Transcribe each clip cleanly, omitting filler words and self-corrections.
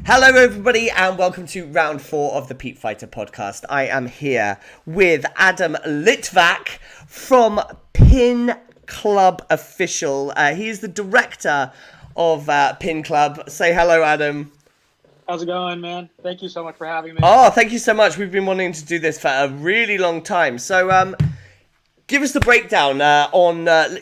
Hello everybody and welcome to round 4 of the Petefighter Podcast. I am here with Adam Litvack from Pin Club Official. He is the director of Pin Club. Say hello, Adam. How's it going, man? Thank you so much for having me. Oh, thank you so much. We've been wanting to do this for a really long time. So, give us the breakdown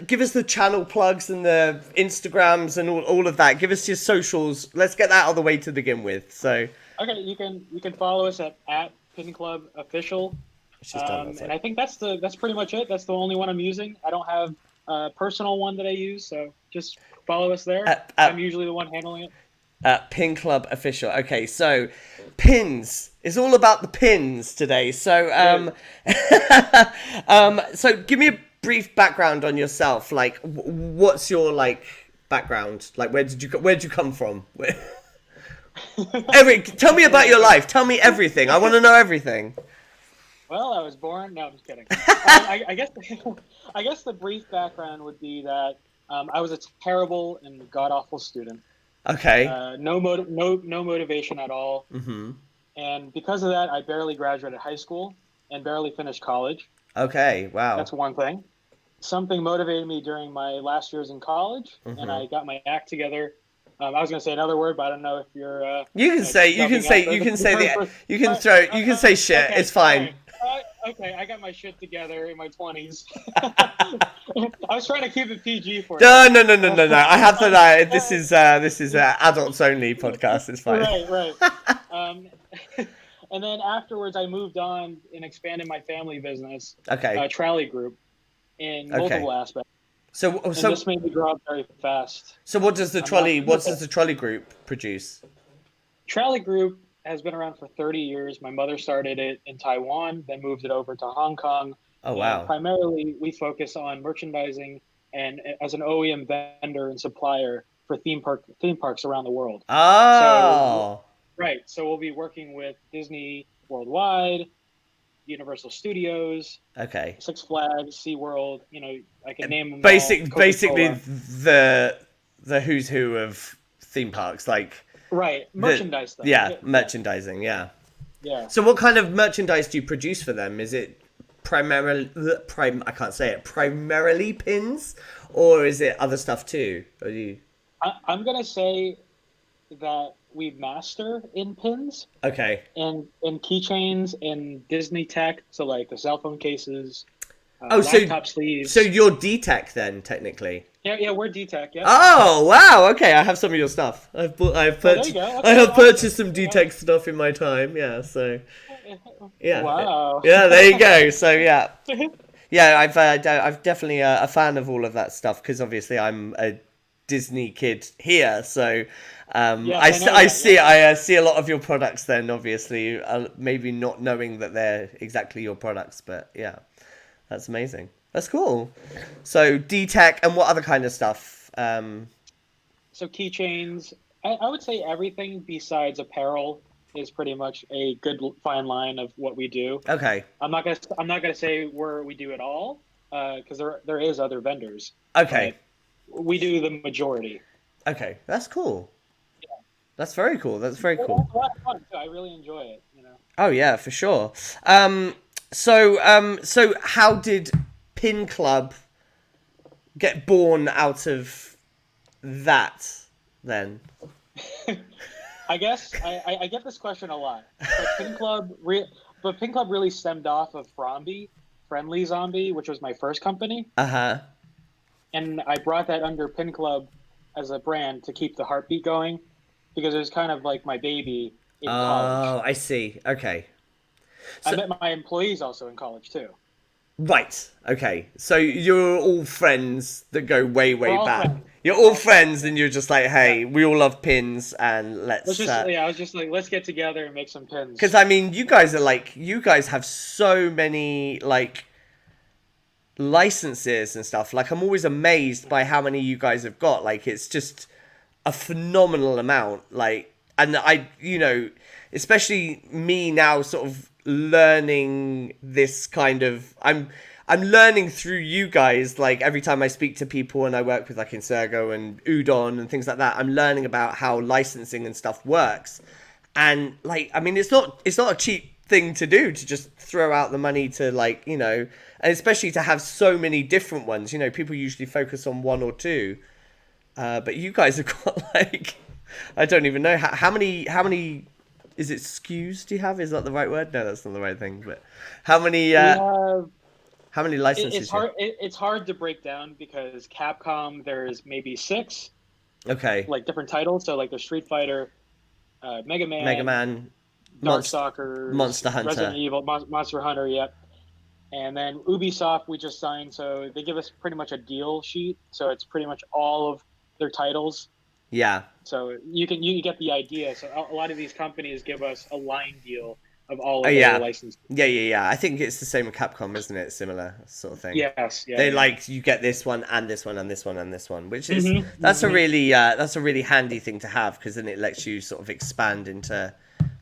give us the channel plugs and the Instagrams and all of that. Give us your socials. Let's get that out of the way to begin with. So, okay, you can follow us at Pin Club Official. And I think that's pretty much it. That's the only one I'm using. I don't have a personal one that I use, so just follow us there. I'm usually the one handling it. Pin Club Official. Okay, so pins. It's all about the pins today. So, so give me a brief background on yourself. Like, what's your background? Like, where did you come from? Tell me about your life. Tell me everything. I want to know everything. Well, I was born. No, I'm just kidding. I guess the brief background would be that I was a terrible and god awful student. Okay. No motivation at all. Mm-hmm. And because of that, I barely graduated high school and barely finished college. Okay, wow. That's one thing. Something motivated me during my last years in college, and I got my act together. I was going to say another word, but I don't know if you're. You can say shit. Okay, it's fine. Okay, I got my shit together in my 20s. I was trying to keep it PG for you. No. I have to know. This is adults only podcast. It's fine. Right. And then afterwards, I moved on and expanded my family business. Okay. Trolley Group in multiple aspects. So this made me grow up very fast. So what does the trolley group produce? Trolley Group has been around for 30 years. My mother started it in Taiwan, then moved it over to Hong Kong. Oh, wow. And primarily, we focus on merchandising and as an OEM vendor and supplier for theme parks around the world. Oh. So we'll be working with Disney Worldwide, Universal Studios, okay, Six Flags, SeaWorld. I can name them basically the who's who of theme parks, merchandise stuff. Yeah, merchandising. Yeah. So what kind of merchandise do you produce for them? Is it primarily pins, or is it other stuff too? I'm gonna say that we master in pins. Okay. And keychains and Disney tech, so like the cell phone cases, laptop sleeves. So you're D-Tech then, technically? Yeah, we're D-Tech, yeah. Oh, wow, okay, I have some of your stuff. I have purchased some D-Tech stuff in my time, yeah, so... Yeah. Wow. Yeah, there you go, so yeah. Yeah, I've definitely a fan of all of that stuff, because obviously I'm a Disney kid here, so... I see a lot of your products then, obviously, maybe not knowing that they're exactly your products, but yeah, that's amazing. That's cool. So D-Tech and what other kind of stuff? So keychains, I would say everything besides apparel is pretty much a good fine line of what we do. Okay. I'm not gonna say where we do it all, because there is other vendors. Okay. We do the majority. Okay, that's cool. That's very cool. That's very cool. It's a lot of fun too. I really enjoy it. Oh yeah, for sure. So how did Pin Club get born out of that then? I guess I get this question a lot. But Pin Club really stemmed off of Friendly Zombie, which was my first company. Uh-huh. And I brought that under Pin Club as a brand to keep the heartbeat going. Because it was kind of like my baby in college. Oh, I see. Okay. So, I met my employees also in college too. Right. Okay. So you're all friends that go way back. Friends. You're all friends, and you're just like, hey, we all love pins, and let's. I was just like, let's get together and make some pins. Because I mean, you guys have so many licenses and stuff. Like, I'm always amazed by how many you guys have got. Like, it's just a phenomenal amount, and especially me now sort of learning this kind of, I'm learning through you guys. Like every time I speak to people and I work with like Insurgo and Udon and things like that, I'm learning about how licensing and stuff works. And like, I mean, it's not a cheap thing to do, to just throw out the money to like, you know, and especially to have so many different ones. You know, people usually focus on one or two, but you guys have got like, I don't even know how many. Is it SKUs do you have? Is that the right word? No, that's not the right thing. But how many licenses? It's hard. It's hard to break down because Capcom, there's maybe 6. Okay. Like different titles. So like there's Street Fighter, Mega Man, Darkstalkers, Monster Hunter, Resident Evil, Monster Hunter. Yep. And then Ubisoft, we just signed, so they give us pretty much a deal sheet. So it's pretty much all of their titles. Yeah. So you get the idea. So a lot of these companies give us a line deal of all of their licenses. Yeah. I think it's the same with Capcom, isn't it? Similar sort of thing. Yes. Yeah. They like you get this one and this one and this one and this one, which is that's a really handy thing to have, because then it lets you sort of expand into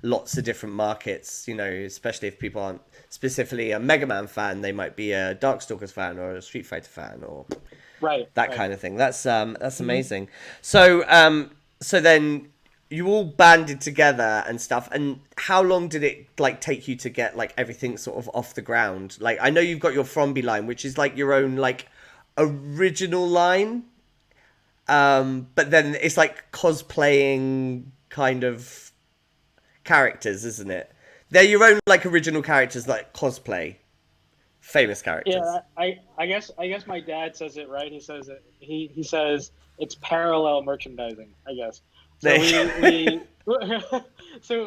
lots of different markets. You know, especially if people aren't specifically a Mega Man fan, they might be a Darkstalkers fan or a Street Fighter fan or that kind of thing. That's amazing. So then you all banded together and stuff, and how long did it like take you to get like everything sort of off the ground? Like, I know you've got your Fromby line, which is like your own like original line, but then it's like cosplaying kind of characters, isn't it? They're your own like original characters, like cosplay famous characters. Yeah, I guess my dad says it right. He says it. He says it's parallel merchandising, I guess. So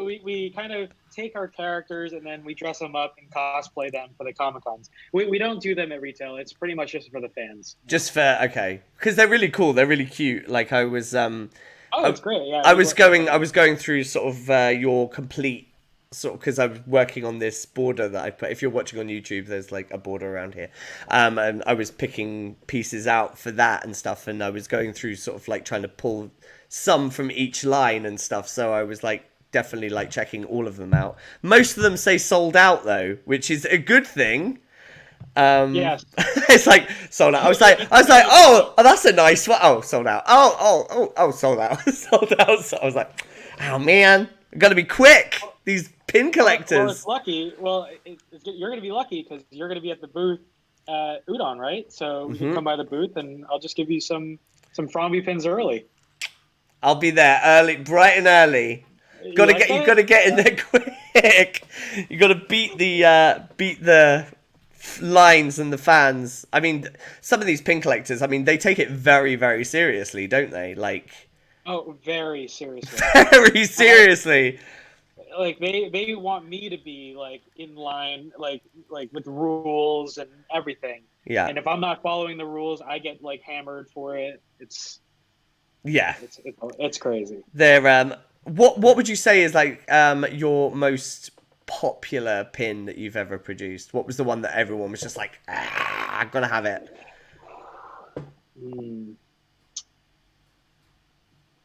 we kind of take our characters and then we dress them up and cosplay them for the Comic-Cons. We don't do them at retail. It's pretty much just for the fans. Just for, okay. Because they're really cool. They're really cute. Like I was it's great. Yeah. I was going through sort of your complete sort of, because I was working on this border that I put. If you're watching on YouTube, there's like a border around here, and I was picking pieces out for that and stuff, and I was going through sort of like trying to pull some from each line and stuff. So I was like definitely like checking all of them out. Most of them say sold out though, which is a good thing. Yes. It's like sold out. I was like, oh, that's a nice one. Oh, sold out. Oh, sold out. Sold out. So I was like, oh man, I gotta be quick. These pin collectors. Well, it's lucky. Well, you're gonna be lucky because you're gonna be at the booth at Udon, right? So you can come by the booth, and I'll just give you some Fromby pins early. I'll be there early, bright and early. You gotta get in there quick. You gotta beat the lines and the fans. I mean, some of these pin collectors, I mean, they take it very, very seriously, don't they? Like, oh, very seriously. Very seriously. Like they want me to be like in line, like with rules and everything. Yeah. And if I'm not following the rules, I get like hammered for it. It's crazy. They're what would you say is like your most popular pin that you've ever produced? What was the one that everyone was just like, I'm gonna have it?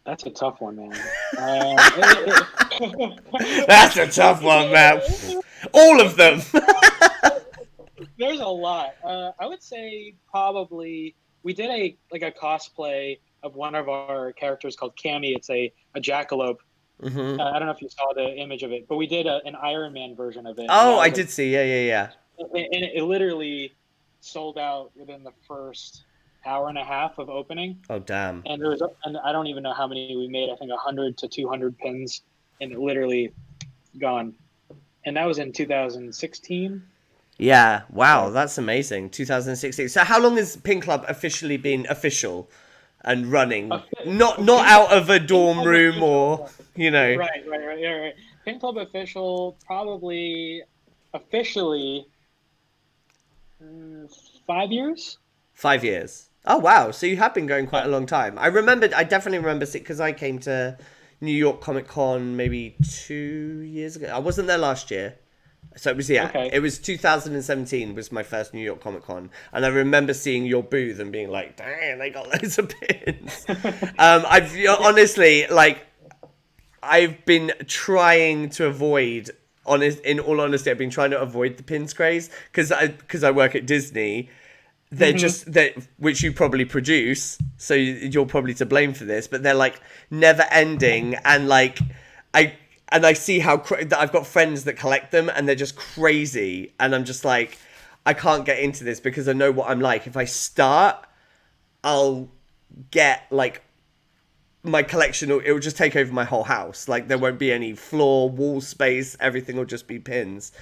That's a tough one, man. That's a tough one, man. All of them. There's a lot. I would say probably we did a cosplay of one of our characters called Cammy. It's a jackalope. Mm-hmm. I don't know if you saw the image of it, but we did an Iron Man version of it. Oh, I did see. Yeah. And it literally sold out within the first hour and a half of opening. Oh, damn. And I don't even know how many we made. I think 100 to 200 pins, and it literally gone. And that was in 2016. Yeah. Wow, that's amazing. 2016. So how long has Pin Club officially been official and running? Not out of a dorm room or, you know. Right. Pin Club official, probably officially 5 years. 5 years. Oh, wow. So you have been going quite a long time. I definitely remember because I came to New York Comic Con maybe 2 years ago. I wasn't there last year. So it was, It was 2017 was my first New York Comic Con. And I remember seeing your booth and being like, dang, they got loads of pins. I've honestly, like, I've been trying to avoid in all honesty, I've been trying to avoid the pins craze because I work at Disney. They're just which you probably produce, so you're probably to blame for this. But they're like never ending, and like I see how I've got friends that collect them, and they're just crazy, and I'm just like, I can't get into this because I know what I'm like. If I start, I'll get like my collection. It will just take over my whole house. Like there won't be any floor, wall space. Everything will just be pins.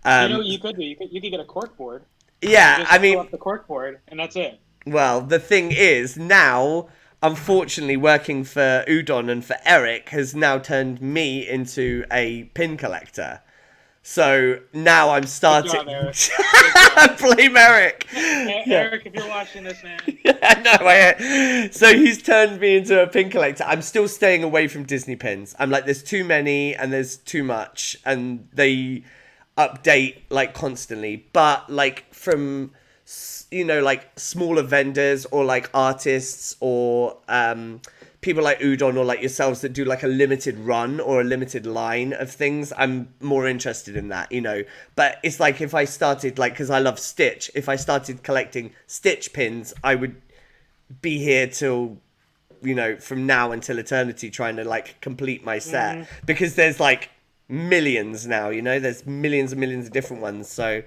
You know what you could do? You could get a cork board. Yeah, I mean, fill up the cork board, and that's it. Well, the thing is, now, unfortunately, working for Udon and for Eric has now turned me into a pin collector. So now I'm starting. Good job, Eric. Blame Eric. Eric, if you're watching this, man. So he's turned me into a pin collector. I'm still staying away from Disney pins. I'm like, there's too many and there's too much, and they update like constantly. But like from, you know, like smaller vendors or like artists or people like Udon or like yourselves that do like a limited run or a limited line of things, I'm more interested in that, you know. But it's like if I started, like, because I love Stitch, if I started collecting Stitch pins, I would be here till, you know, from now until eternity trying to like complete my set, because there's like millions now, you know, there's millions and millions of different ones. So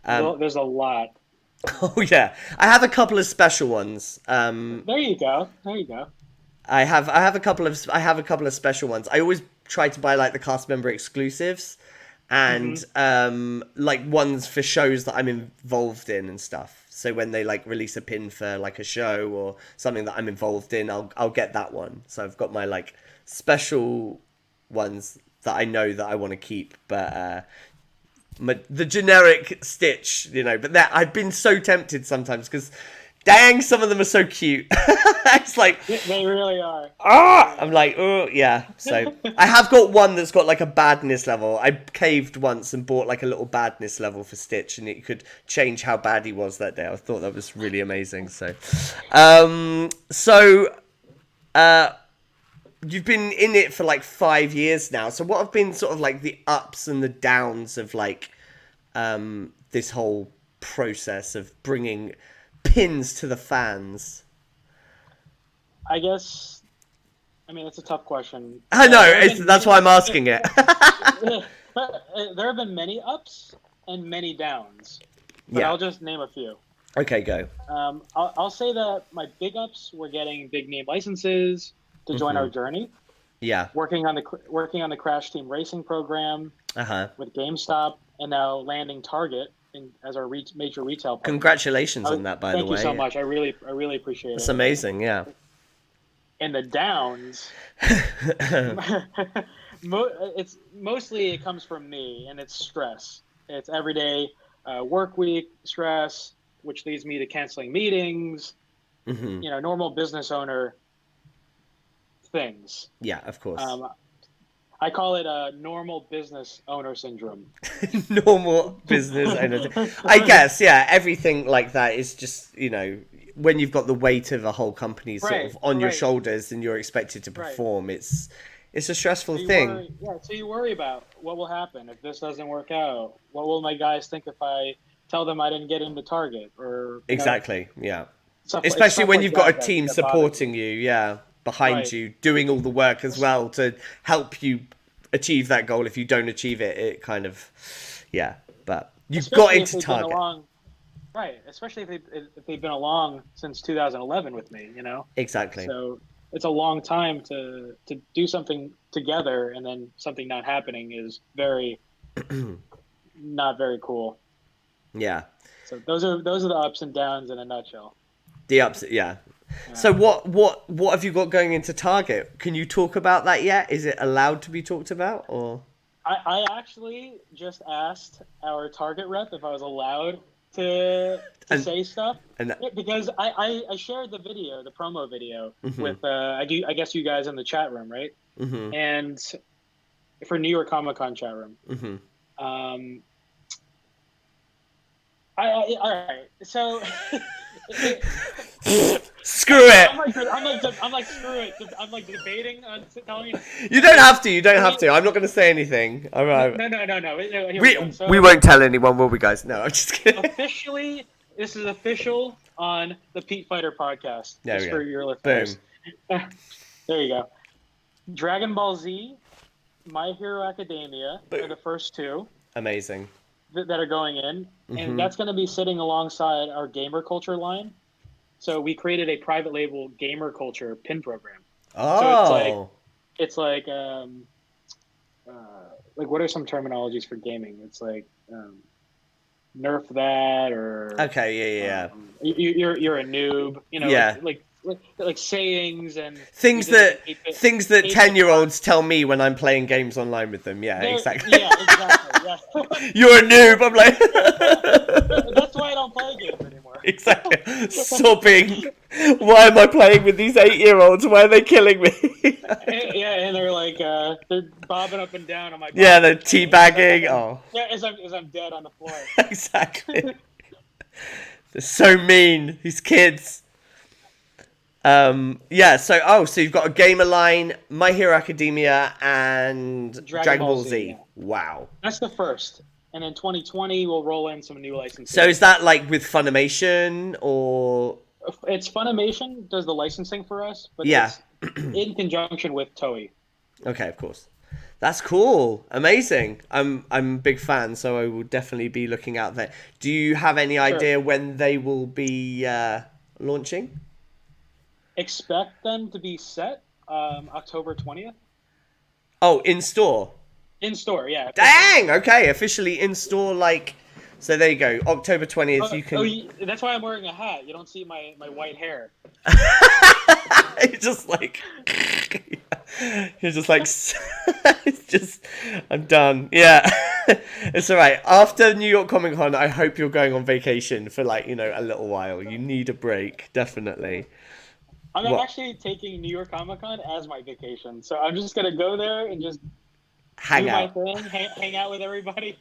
well, there's a lot. Oh yeah, I have a couple of special ones. There you go. I have a couple of special ones. I always try to buy like the cast member exclusives, and like ones for shows that I'm involved in and stuff. So when they like release a pin for like a show or something that I'm involved in, I'll get that one. So I've got my like special ones that I know that I want to keep, but the generic Stitch, you know. But that I've been so tempted sometimes because, dang, some of them are so cute. It's like they really are. I'm like, oh yeah. So I have got one that's got like a badness level. I caved once and bought like a little badness level for Stitch, and it could change how bad he was that day. I thought that was really amazing. So, you've been in it for like 5 years now. So what have been sort of like the ups and the downs of like this whole process of bringing pins to the fans? I guess, I mean, it's a tough question. I know, that's why I'm asking it. But there have been many ups and many downs. But Yeah. I'll just name a few. Okay, go. I'll say that my big ups were getting big name licenses to join our journey. Yeah. Working on the Crash Team Racing program with GameStop, and now landing Target as our major retail partner. Congratulations on that, by the way. Thank you so much. I really appreciate it. It's amazing, yeah. And the downs, it's mostly, it comes from me, and it's stress. It's everyday work week stress, which leads me to canceling meetings. You know, normal business owner things. Yeah, of course. I call it a normal business owner syndrome. Normal business owner. I guess, yeah. Everything like that is just, you know, when you've got the weight of a whole company sort of on your shoulders and you're expected to perform, it's a stressful thing. So you worry about what will happen if this doesn't work out. What will my guys think if I tell them I didn't get into Target? Or exactly, yeah. Stuff, especially when like you've got a team supporting you, behind you, doing all the work as well to help you achieve that goal. If you don't achieve it, it kind of, but you've got into Target. Especially if they've been along since 2011 with me, you know? Exactly. So it's a long time to do something together, and then something not happening is very not very cool. Yeah. So those are the ups and downs in a nutshell. The ups, yeah. So what have you got going into Target? Can you talk about that yet? Is it allowed to be talked about, or? I actually just asked our Target rep if I was allowed to say stuff, because I shared the video, the promo video, with I guess you guys in the chat room, right? And for New York Comic Con chat room. All right, so Screw it. I'm like, screw it. I'm like debating on telling you. You don't have to. You don't have to. I'm not going to say anything. All right. No. Here we go. So, we won't tell anyone, will we, guys? No, I'm just kidding. Officially, this is official on the Petefighter Podcast. There just we for go. your listeners. Boom. There you go. Dragon Ball Z, My Hero Academia are the first two. Amazing. That are going in, and that's going to be sitting alongside our gamer culture line. So we created a private label gamer culture pin program. Oh. So it's like what are some terminologies for gaming? It's like nerf that or okay, yeah. You're a noob, you know, yeah. like sayings and things that 10-year-olds tell me when I'm playing games online with them. Yeah, exactly. Yeah, exactly. Yeah. You're a noob. I'm like. That's why I don't play games anymore. Exactly. Sobbing. Why am I playing with these 8-year-olds? Why are they killing me? Yeah, and they're like they're bobbing up and down on my body. Yeah, they're teabagging. Oh. Yeah, as I'm dead on the floor. Exactly. They're so mean, these kids. Yeah, so you've got a gamer line, My Hero Academia, and Dragon Ball Z. Yeah. Wow. That's the first. And in 2020, we'll roll in some new licenses. So is that like with Funimation or? It's Funimation does the licensing for us, but yeah, it's in conjunction with Toei. Okay, of course. That's cool. Amazing. I'm a big fan, so I will definitely be looking out there. Do you have any idea when they will be launching? Expect them to be set October 20th. Oh, in store? In store, yeah. Dang! Okay, officially in store, like... So there you go, October 20th, you can... that's why I'm wearing a hat. You don't see my white hair. You're just like... You're just like... It's just... I'm done. Yeah. It's alright. After New York Comic Con, I hope you're going on vacation for like, a little while. You need a break, definitely. I'm actually taking New York Comic Con as my vacation. So I'm just going to go there and just hang out. My thing, hang out with everybody.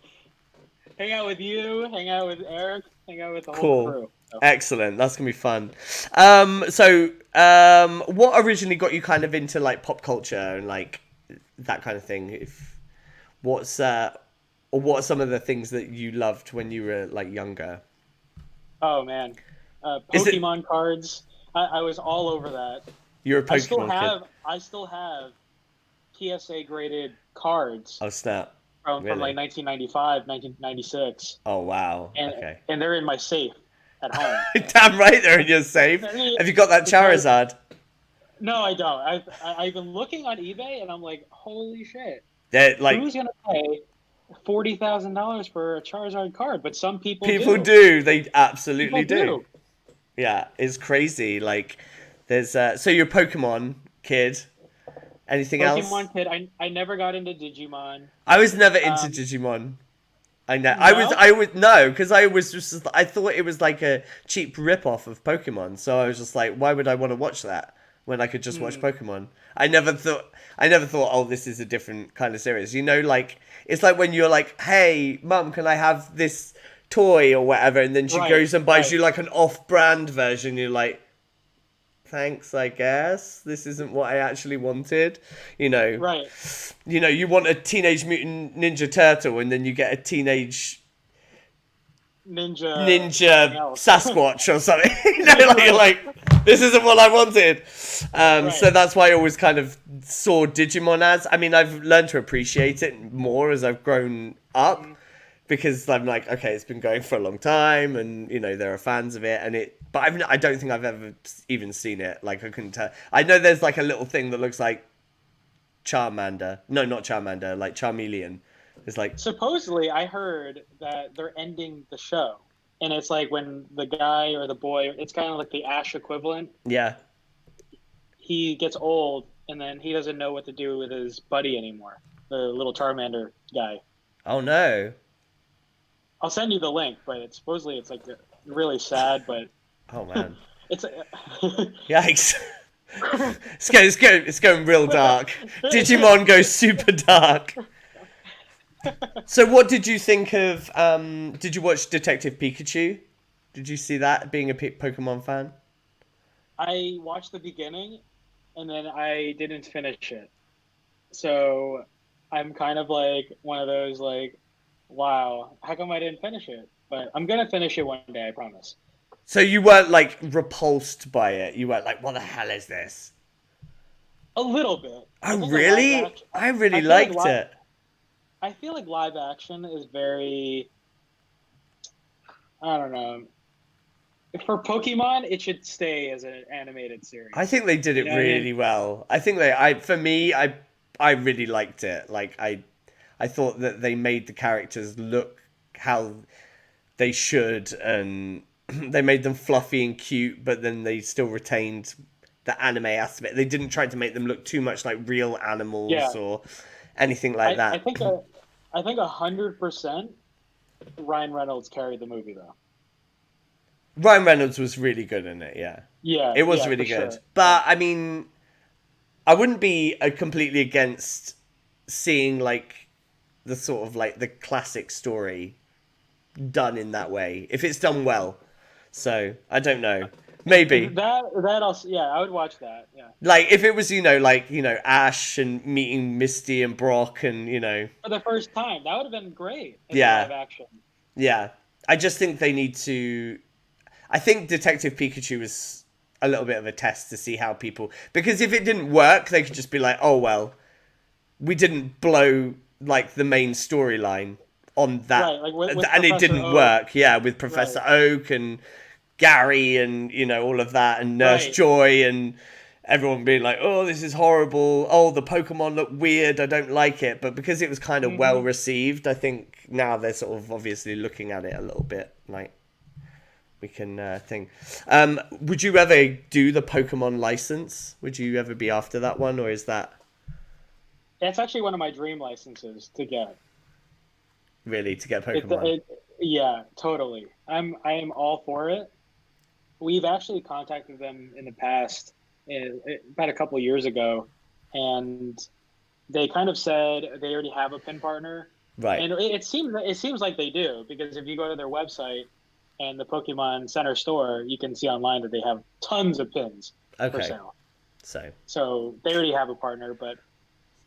Hang out with you, hang out with Eric, hang out with the whole crew. So. Excellent. That's going to be fun. What originally got you kind of into like pop culture and like that kind of thing? What are some of the things that you loved when you were like younger? Oh man. Pokemon cards. I was all over that. You're a Pokemon kid. I still have PSA graded cards. Oh snap! From like 1995, 1996. Oh wow! And they're in my safe at home. Damn right, they're in your safe. Have you got that Charizard? No, I don't. I've been looking on eBay and I'm like, holy shit! Who's gonna pay $40,000 for a Charizard card? But some people do. They absolutely do. Yeah, it's crazy. Like, there's so you're a Pokemon kid. Anything else? Pokemon kid. I never got into Digimon. I was never into Digimon. I thought it was like a cheap rip-off of Pokemon. So I was just like, why would I want to watch that when I could just watch Pokemon? I never thought, oh, this is a different kind of series. Like, it's like when you're like, hey, Mum, can I have this toy or whatever? And then she goes and buys you like an off-brand version. You're like, thanks, I guess. This isn't what I actually wanted. Right. You want a Teenage Mutant Ninja Turtle and then you get a Teenage Ninja Sasquatch or something. You're like, this isn't what I wanted. So that's why I always kind of saw Digimon as. I mean, I've learned to appreciate it more as I've grown up. Because I'm like, okay, it's been going for a long time, and there are fans of it, but I don't think I've ever even seen it. Like, I couldn't tell. I know there's like a little thing that looks like Charmander. No, not Charmander, like Charmeleon. It's like supposedly I heard that they're ending the show, and it's like when the guy or the boy, it's kind of like the Ash equivalent. Yeah. He gets old, and then he doesn't know what to do with his buddy anymore, the little Charmander guy. Oh no. I'll send you the link, but supposedly it's like really sad, but oh man, it's yikes! It's going real dark. Digimon goes super dark. So, what did you think of? Did you watch Detective Pikachu? Did you see that? Being a Pokemon fan, I watched the beginning, and then I didn't finish it. So I'm kind of like one of those like, wow, how come I didn't finish it? But I'm gonna finish it one day, I promise. So you weren't like repulsed by it. You weren't like, what the hell is this? A little bit. Oh, really? I really liked it. I feel like live action is very, I don't know. For Pokemon, it should stay as an animated series. I think they did it really well. I think for me, I really liked it. Like I thought that they made the characters look how they should, and they made them fluffy and cute, but then they still retained the anime aspect. They didn't try to make them look too much like real animals or anything like that. I think 100% Ryan Reynolds carried the movie though. Ryan Reynolds was really good in it, yeah. Yeah. It was really good. Sure. But I mean, I wouldn't be completely against seeing like the sort of like the classic story done in that way if it's done well. So I don't know, maybe that also, yeah, I would watch that. Yeah, like if it was Ash and meeting Misty and Brock and for the first time, that would have been great. Live action. Yeah, I just think they need to. I think Detective Pikachu was a little bit of a test to see how people, because if it didn't work, they could just be like, oh well, we didn't blow like the main storyline on that, right, like with and it didn't work. Yeah, with Professor Oak and Gary and all of that, and Nurse Joy and everyone being like, oh, this is horrible. Oh, the Pokemon look weird. I don't like it. But because it was kind of well received, I think now they're sort of obviously looking at it a little bit like we can think. Would you ever do the Pokemon license? Would you ever be after that one, or is that? It's actually one of my dream licenses to get. Really, to get Pokemon? Yeah, totally. I am all for it. We've actually contacted them in the past, about a couple of years ago, and they kind of said they already have a pin partner. Right. And it seems like they do, because if you go to their website and the Pokemon Center store, you can see online that they have tons of pins for sale. So they already have a partner, but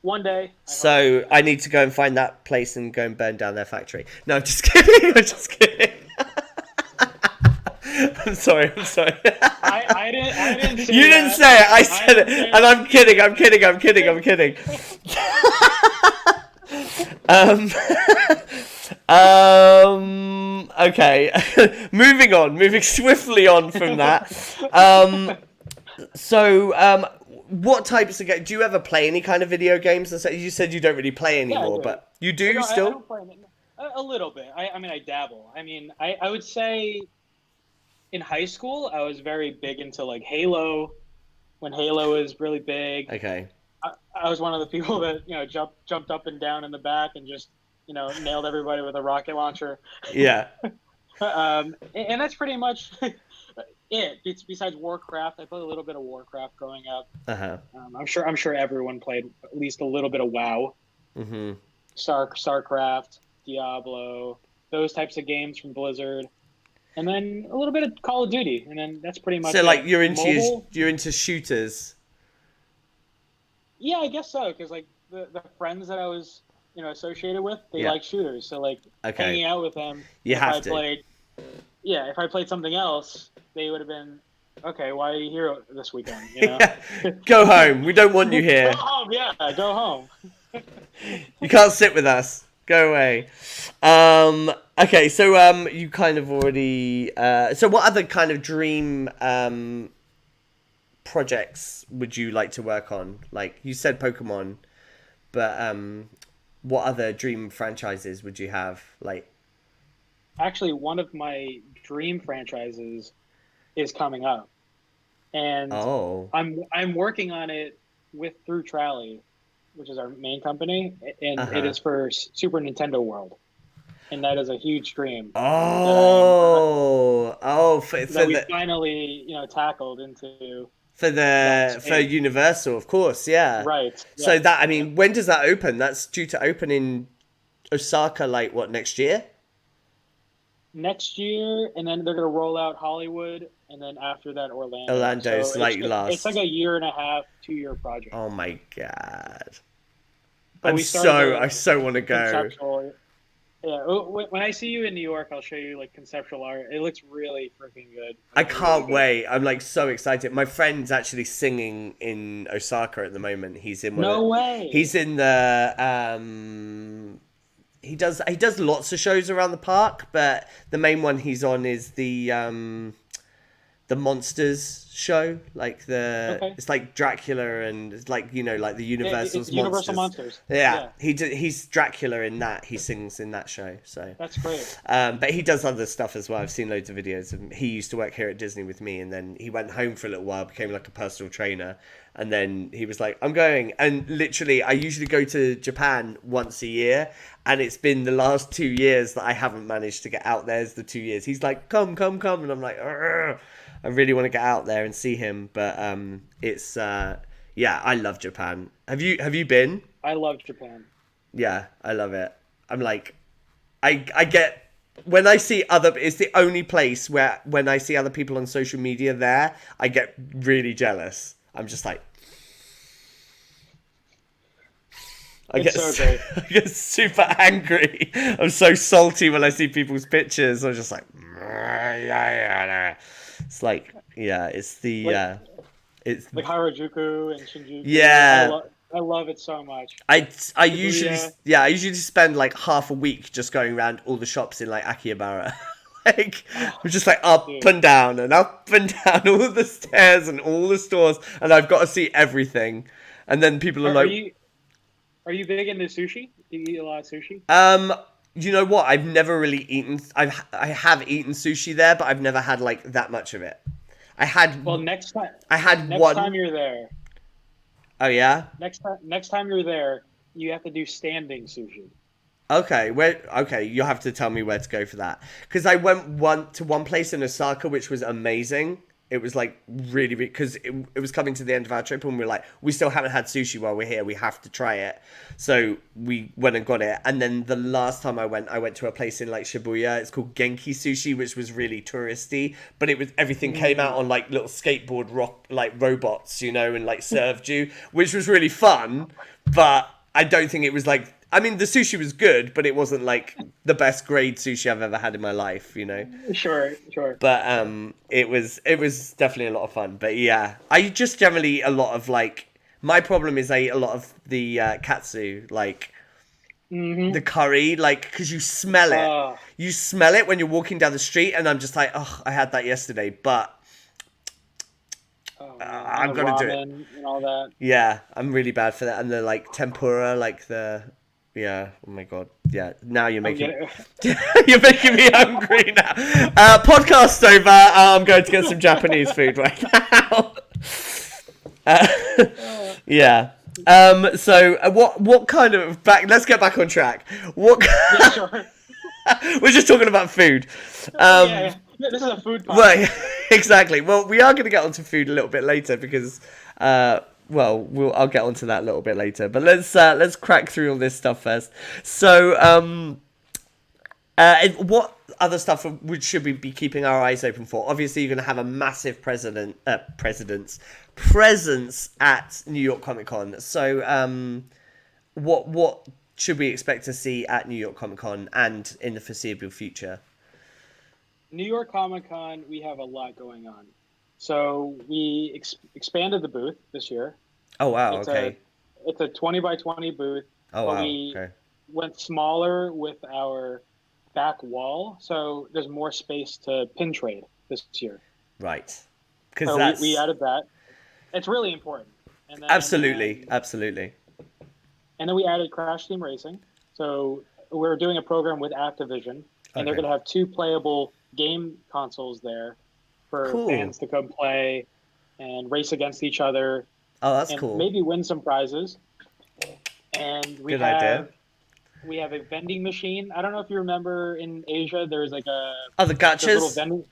one day. I need to go and find that place and go and burn down their factory. No, I'm just kidding. I'm just kidding. I'm sorry. I didn't say you didn't say it. I said it. And I'm kidding. Okay. Moving swiftly on from that. What types of games? Do you ever play any kind of video games? You said you don't really play anymore, but you do still? I don't play a little bit. I mean, I dabble. I mean, I would say in high school, I was very big into like Halo, when Halo was really big. Okay. I was one of the people that jumped up and down in the back and just nailed everybody with a rocket launcher. Yeah. And that's pretty much it. Besides Warcraft, I played a little bit of Warcraft growing up. I'm sure everyone played at least a little bit of WoW. Mm-hmm. StarCraft, Diablo, those types of games from Blizzard, and then a little bit of Call of Duty, and then that's pretty much. So, like, you're into shooters. Yeah, I guess so. Because like the friends that I was associated with, they like shooters. So like hanging out with them. If I played something else, they would have been, okay, why are you here this weekend? Go home. We don't want you here. Go home. Yeah, go home. You can't sit with us. Go away. Okay, so you kind of already. So what other kind of dream projects would you like to work on? Like you said, Pokemon, but what other dream franchises would you have? Like, actually, one of my dream franchises is coming up, and I'm working on it through Trally, which is our main company, and it is for Super Nintendo World, and that is a huge dream. That we finally tackled into for Universal, of course, yeah. Right. Yeah. So that, I mean, when does that open? That's due to open in Osaka, like what, next year? next year, and then they're gonna roll out Hollywood, and then after that Orlando. Orlando's So like it's like last. a year and a half, 2 year project. Oh my god. But we started I the so want to go. conceptual. Yeah, when I see you in New York, I'll show you like conceptual art. It looks really freaking good. I Really, really can't good. wait. I'm like so excited. My friend's actually singing in Osaka at the moment. He's in No way. He's in the he does lots of shows around the park, but the main one he's on is the monsters show, like it's like Dracula, and it's like, you know, like the Universal's it's Universal Monsters. Yeah. He's Dracula in that. He sings in that show. So that's great. But he does other stuff as well. I've seen loads of videos. And he used to work here at Disney with me, and then he went home for a little while, became like a personal trainer, and then he was like, "I'm going." And literally, I usually go to Japan once a year, and it's been the last 2 years that I haven't managed to get out there. As the 2 years, he's like, "Come, come, come," and I'm like, "Argh." I really want to get out there and see him, but it's yeah, I love Japan. Have you been? I love Japan. Yeah, I love it. I'm like, I get when I see other. It's the only place where when I see other people on social media there, I get really jealous. I'm just like, I get super angry. I'm so salty when I see people's pictures. I'm just like, it's like, yeah, it's the it's like Harajuku and Shinjuku. Yeah, I love it so much. I usually spend like half a week just going around all the shops in like Akihabara. Like, I'm just like up and down and up and down all the stairs and all the stores, and I've got to see everything. And then people are like, "Are you big into sushi? Do you eat a lot of sushi?" You know what? I've never really eaten. I have eaten sushi there, but I've never had like that much of it. I had. Well, next time. Next time you're there. Oh yeah. Next time you're there, you have to do standing sushi. Okay, okay, you'll have to tell me where to go for that. Because I went to one place in Osaka which was amazing. It was like really, because it was coming to the end of our trip, and we were like, we still haven't had sushi while we're here. We have to try it. So we went and got it. And then the last time I went to a place in like Shibuya. It's called Genki Sushi, which was really touristy, but it was everything came out on like little skateboard robots, you know, and like served you, which was really fun. But I don't think it was like. I mean, the sushi was good, but it wasn't like the best grade sushi I've ever had in my life, you know. Sure. But it was definitely a lot of fun. But yeah, I just generally eat a lot of like. My problem is I eat a lot of the katsu, like the curry, like because you smell it. You smell it when you're walking down the street, and I'm just like, oh, I had that yesterday, but. I'm gonna do it. And all that. Yeah, I'm really bad for that, and the like tempura, like the. Yeah. Oh my god. Yeah. Now you're making you're making me hungry now. Podcast over. I'm going to get some Japanese food right now. Yeah. So what kind of Let's get back on track. Yeah, sure. We're just talking about food. Yeah. This is a food podcast. Right. Exactly. Well, we are going to get onto food a little bit later because. I'll get onto that a little bit later, but let's crack through all this stuff first. So, what other stuff should we be keeping our eyes open for? Obviously, you're going to have a massive presence at New York Comic Con. So, what should we expect to see at New York Comic Con and in the foreseeable future? New York Comic Con, we have a lot going on. So we expanded the booth this year. Oh wow! Okay. It's a 20 by 20 booth. Oh wow! We went smaller with our back wall, so there's more space to pin trade this year. Right. Because we added that. It's really important. And then, absolutely. And then we added Crash Team Racing. So we're doing a program with Activision, and they're going to have 2 playable game consoles there. For fans to come play and race against each other. Oh, that's cool. Maybe win some prizes. And we have a vending machine. I don't know if you remember in Asia, there's like a... Oh, the gachas?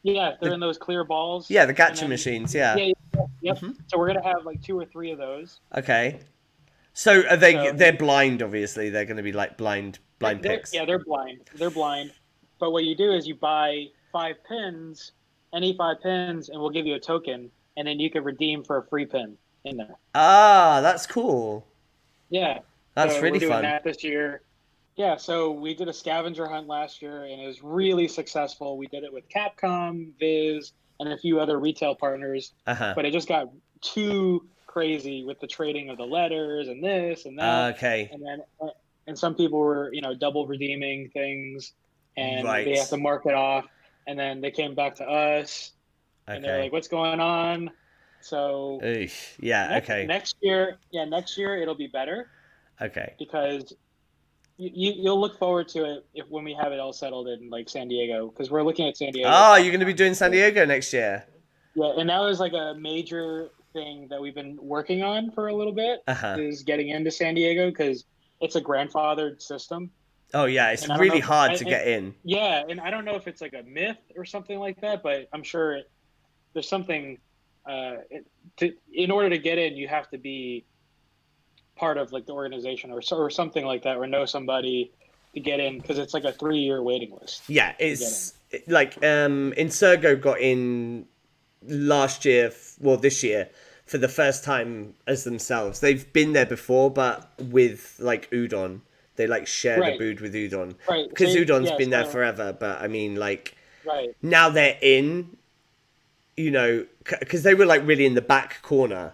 Yeah, they're in those clear balls. Yeah, the gacha machines, yeah. Yep. Mm-hmm. So we're going to have like 2 or 3 of those. Okay. So they're blind, obviously. They're going to be like blind picks. Yeah, they're blind. But what you do is you buy 5 pins, any 5 pins, and we'll give you a token, and then you can redeem for a free pin in there. Ah, that's cool. Yeah. That's So really we're doing fun. that this year. Yeah, so we did a scavenger hunt last year, and it was really successful. We did it with Capcom, Viz, and a few other retail partners, Uh-huh. but it just got too crazy with the trading of the letters and this and that, Okay. and then and some people were double redeeming things, and they have to Right. mark it off, and then they came back to us, and they're Okay. like, "What's going on?" So Eesh. Yeah, okay. next year it'll be better Okay. because you'll look forward to it when we have it all settled in like San Diego, because we're looking at San Diego Oh, you're Comic going to be Con. doing San Diego next year? Yeah, and that was like a major thing that we've been working on for a little bit, Uh-huh. is getting into San Diego because it's a grandfathered system, Oh, yeah, it's and I don't know really if hard to get in. yeah, and I don't know if it's like a myth or something like that, but I'm sure there's something. In order to get in, you have to be part of like the organization or something like that, or know somebody to get in, because it's like a 3-year waiting list. Yeah, it's like Insurgo got in last year, this year, for the first time as themselves. They've been there before, but with like Udon. They like shared a Right, booth with Udon. right. Because Udon's Yeah, been there so forever, but I mean, like, right. now they're in, because they were like really in the back corner.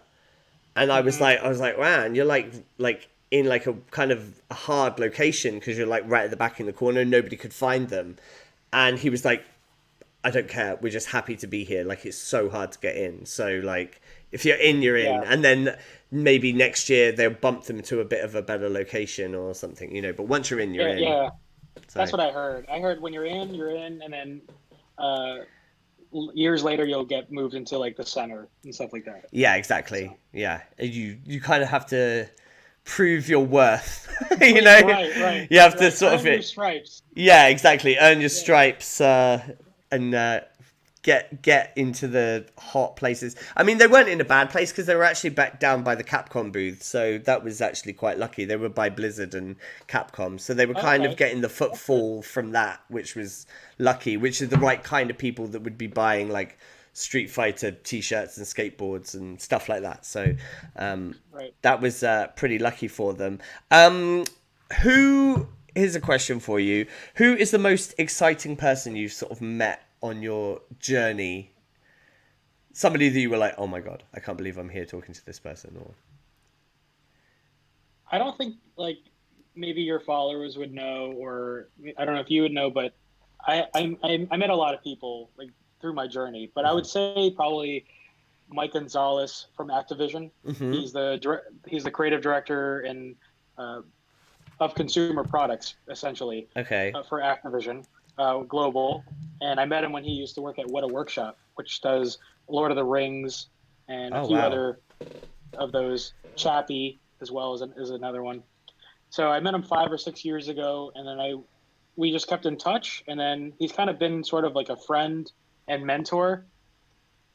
And I was like, man, you're like in like a kind of a hard location because you're like right at the back in the corner and nobody could find them. And he was like, I don't care. We're just happy to be here. Like, it's so hard to get in. So like, if you're in, you're in. Yeah, And then maybe next year they'll bump them to a bit of a better location or something, But once you're in, you're yeah, in. yeah. So That's what I heard. I heard when you're in, and then uh, years later you'll get moved into like the center and stuff like that. yeah, exactly. So. Yeah, you kind of have to prove your worth. Right. You have to Like, sort earn of your stripes. Yeah, exactly. Earn your Yeah. stripes and get into the hot places. I mean, they weren't in a bad place because they were actually back down by the Capcom booth, so that was actually quite lucky. They were by Blizzard and Capcom, so they were kind of Okay. getting the footfall from that, which was lucky, which is the right kind of people that would be buying like Street Fighter t-shirts and skateboards and stuff like that. So Right. that was pretty lucky for them. Here's a question for you. Who is the most exciting person you've sort of met on your journey? Somebody that you were like, oh my God, I can't believe I'm here talking to this person. Or I don't think like maybe your followers would know, or I don't know if you would know, but I met a lot of people like through my journey. But I would say probably Mike Gonzalez from Activision. mm-hmm. He's the creative director and of consumer products essentially Okay. for Activision Global. And I met him when he used to work at What a Workshop, which does Lord of the Rings and a Oh, few wow. other of those. Chappie as well is another one. So I met him 5 or 6 years ago, and then we just kept in touch. And then he's kind of been sort of like a friend and mentor.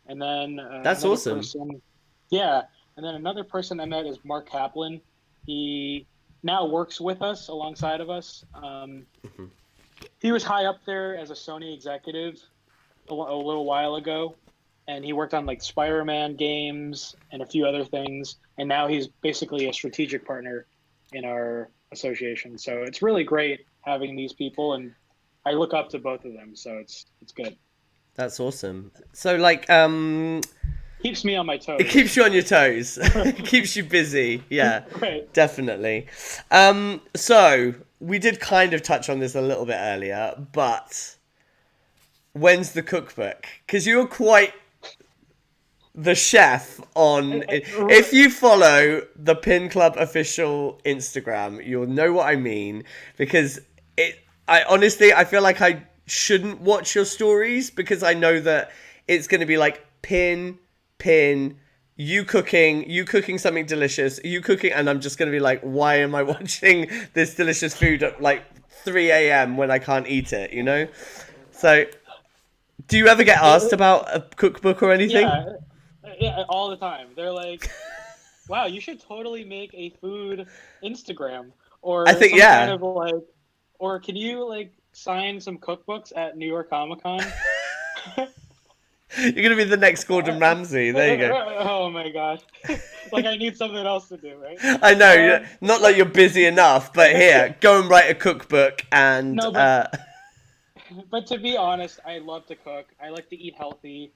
And then That's another awesome. person, yeah. And then another person I met is Mark Kaplan. He now works with us alongside of us. He was high up there as a Sony executive a little while ago, and he worked on like Spider-Man games and a few other things. And now he's basically a strategic partner in our association. So it's really great having these people, and I look up to both of them. So it's good. That's awesome. So like, Keeps me on my toes. it keeps you on your toes. It keeps you busy. Yeah, Right. definitely. So we did kind of touch on this a little bit earlier, but when's the cookbook? Because you're quite the chef on. If you follow the Pin Club official Instagram, you'll know what I mean. Because I honestly feel like I shouldn't watch your stories because I know that it's going to be like pin, you cooking something delicious, you cooking, and I'm just going to be like, why am I watching this delicious food at like 3 a.m. when I can't eat it, So, do you ever get asked about a cookbook or anything? Yeah, all the time. They're like, wow, you should totally make a food Instagram, or I think, some yeah. kind of like, or can you like sign some cookbooks at New York Comic Con. You're going to be the next Gordon Ramsay. There you go. Oh my gosh. Like I need something else to do, right? I know. Not like you're busy enough, but here, go and write a cookbook and... No, but to be honest, I love to cook. I like to eat healthy.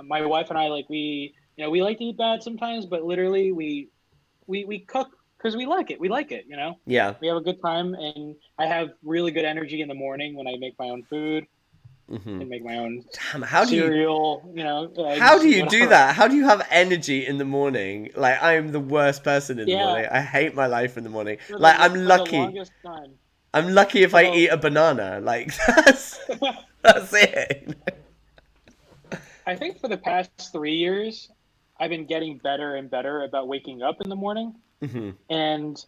My wife and I, like, we like to eat bad sometimes, but literally we cook because we like it. We like it, Yeah. We have a good time, and I have really good energy in the morning when I make my own food. Mm-hmm. And make my own cereal, eggs, how do you do that? How do you have energy in the morning? Like, I am the worst person in the morning. I hate my life in the morning. Like, I'm lucky. I'm lucky if I eat a banana. Like, that's it. I think for the past 3 years, I've been getting better and better about waking up in the morning. Mm-hmm. And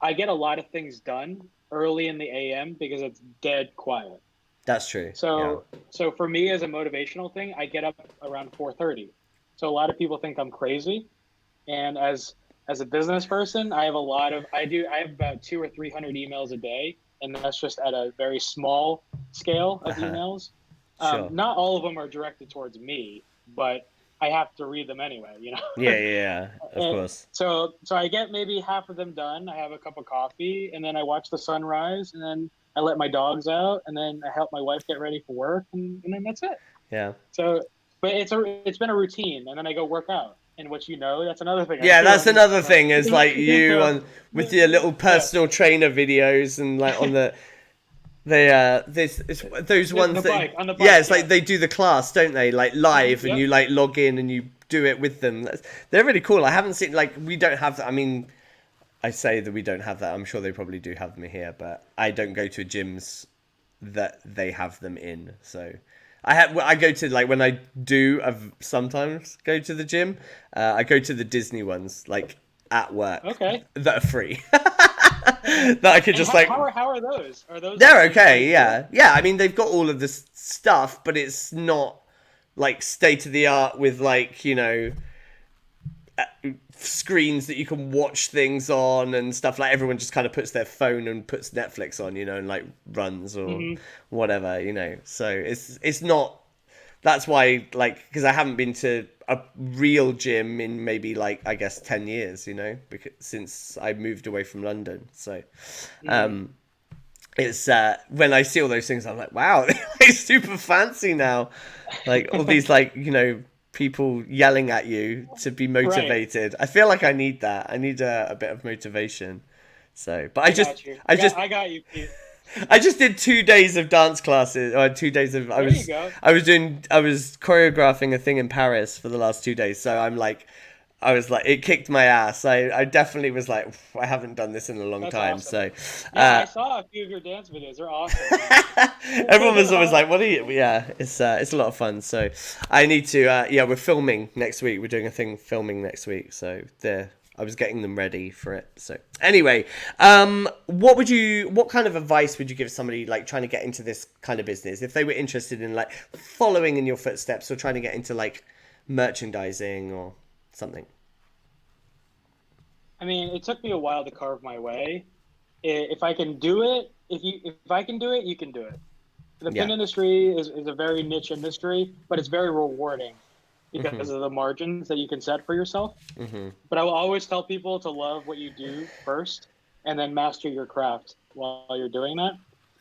I get a lot of things done early in the AM because it's dead quiet. That's true. So for me, as a motivational thing, I get up around 4:30. So a lot of people think I'm crazy. And as a business person, I have about 200 or 300 emails a day. And that's just at a very small scale of emails. Sure. Not all of them are directed towards me, but I have to read them anyway, Yeah, of course. So I get maybe half of them done. I have a cup of coffee, and then I watch the sunrise, and then I let my dogs out, and then I help my wife get ready for work, and then that's it. Yeah. So, but it's been a routine, and then I go work out. And what that's another thing. Yeah, that's another thing. Is like you with your little personal trainer videos, and like on the those ones that it's like they do the class, don't they? Like live, and you like log in and you do it with them. They're really cool. I haven't seen, like, we don't have that. I mean, I say that we don't have that. I'm sure they probably do have them here, but I don't go to gyms that they have them in. So I go to, like, when I do sometimes go to the gym, I go to the Disney ones, like, at work. Okay. That are free. That I could just how are those? Are those? They're okay. Yeah. I mean, they've got all of this stuff, but it's not like state of the art with, like, screens that you can watch things on and stuff. Like, everyone just kind of puts their phone and puts Netflix on, and like runs or whatever, So it's not. That's why, like, because I haven't been to a real gym in maybe, like, I guess 10 years, because since I moved away from London. So it's when I see all those things, I'm like, wow, they're super fancy now. Like, all these, like, people yelling at you to be motivated. Right. I feel like I need that. I need a bit of motivation. So, but I got you, Pete. I just did 2 days of dance classes, or 2 days of. I was choreographing a thing in Paris for the last 2 days. So it kicked my ass. I definitely was like, I haven't done this in a long time. Awesome. So I saw a few of your dance videos. They're awesome. Everyone was always like, what are you? Yeah, it's a lot of fun. So I need to. We're filming next week. We're doing a thing filming next week. So I was getting them ready for it. So anyway, what kind of advice would you give somebody, like, trying to get into this kind of business, if they were interested in, like, following in your footsteps or trying to get into, like, merchandising or something? I mean, it took me a while to carve my way. If I can do it, if I can do it, you can do it. The pin industry is a very niche industry, but it's very rewarding because of the margins that you can set for yourself. Mm-hmm. But I will always tell people to love what you do first, and then master your craft while you're doing that.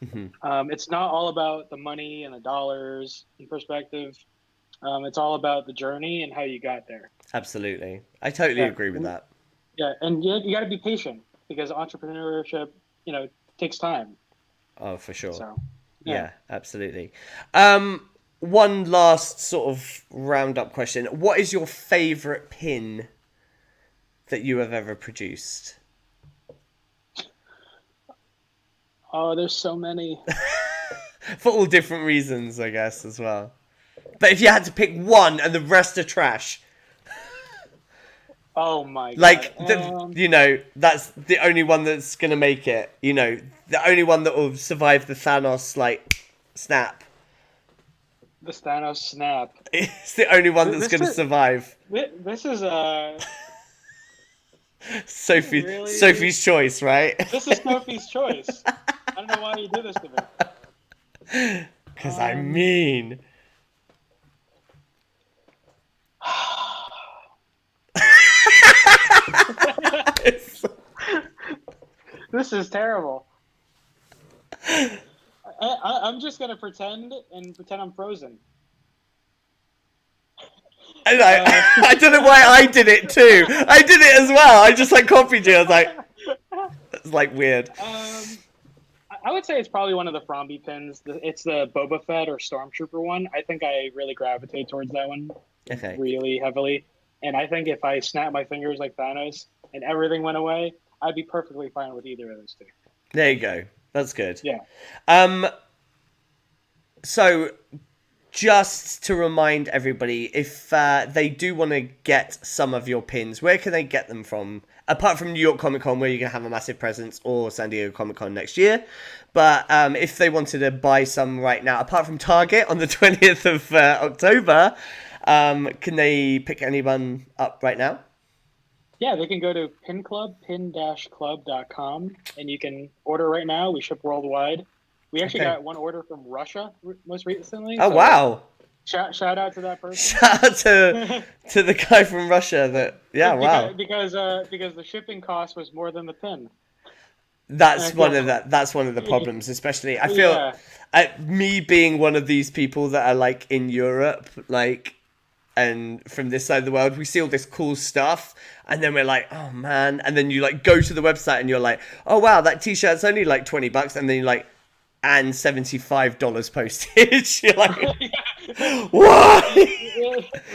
Mm-hmm. It's not all about the money and the dollars in perspective. It's all about the journey and how you got there. Absolutely. I totally agree with that. Yeah, and you got to be patient because entrepreneurship, takes time. Oh, for sure. So, yeah, absolutely. One last sort of roundup question. What is your favorite pin that you have ever produced? Oh, there's so many. For all different reasons, I guess, as well. But if you had to pick one and the rest are trash. Oh my God. Like, that's the only one that's going to make it. The only one that will survive the Thanos, like, snap. The Thanos snap. It's the only one that's going to survive. This is Sophie's choice, right? This is Sophie's choice. I don't know why you do this to me. Because I'm mean. This is terrible. I'm just gonna pretend I'm frozen. I don't know why I did it too. I did it as well. I just like copied you. I was like, it's like weird. I would say it's probably one of the Fromby pins. It's the Boba Fett or Stormtrooper one. I think I really gravitate towards that one really heavily. And I think if I snap my fingers like Thanos and everything went away, I'd be perfectly fine with either of those two. There you go. That's good. Yeah. So, just to remind everybody, if they do want to get some of your pins, where can they get them from? Apart from New York Comic Con, where you're going to have a massive presence, or San Diego Comic Con next year. But if they wanted to buy some right now, apart from Target on the 20th of October, can they pick anyone up right now? Yeah, they can go to pin-club.com, and you can order right now. We ship worldwide. We actually got one order from Russia most recently. Oh, so wow. Shout out to that person. Shout out to the guy from Russia. Wow. Because the shipping cost was more than the pin. That's one of the problems, especially. I feel me being one of these people that are like in Europe, like, and from this side of the world, we see all this cool stuff, and then we're like, oh man, and then you like go to the website and you're like, oh wow, that t-shirt's only like $20, and then you're like, and $75 postage. You're like, what?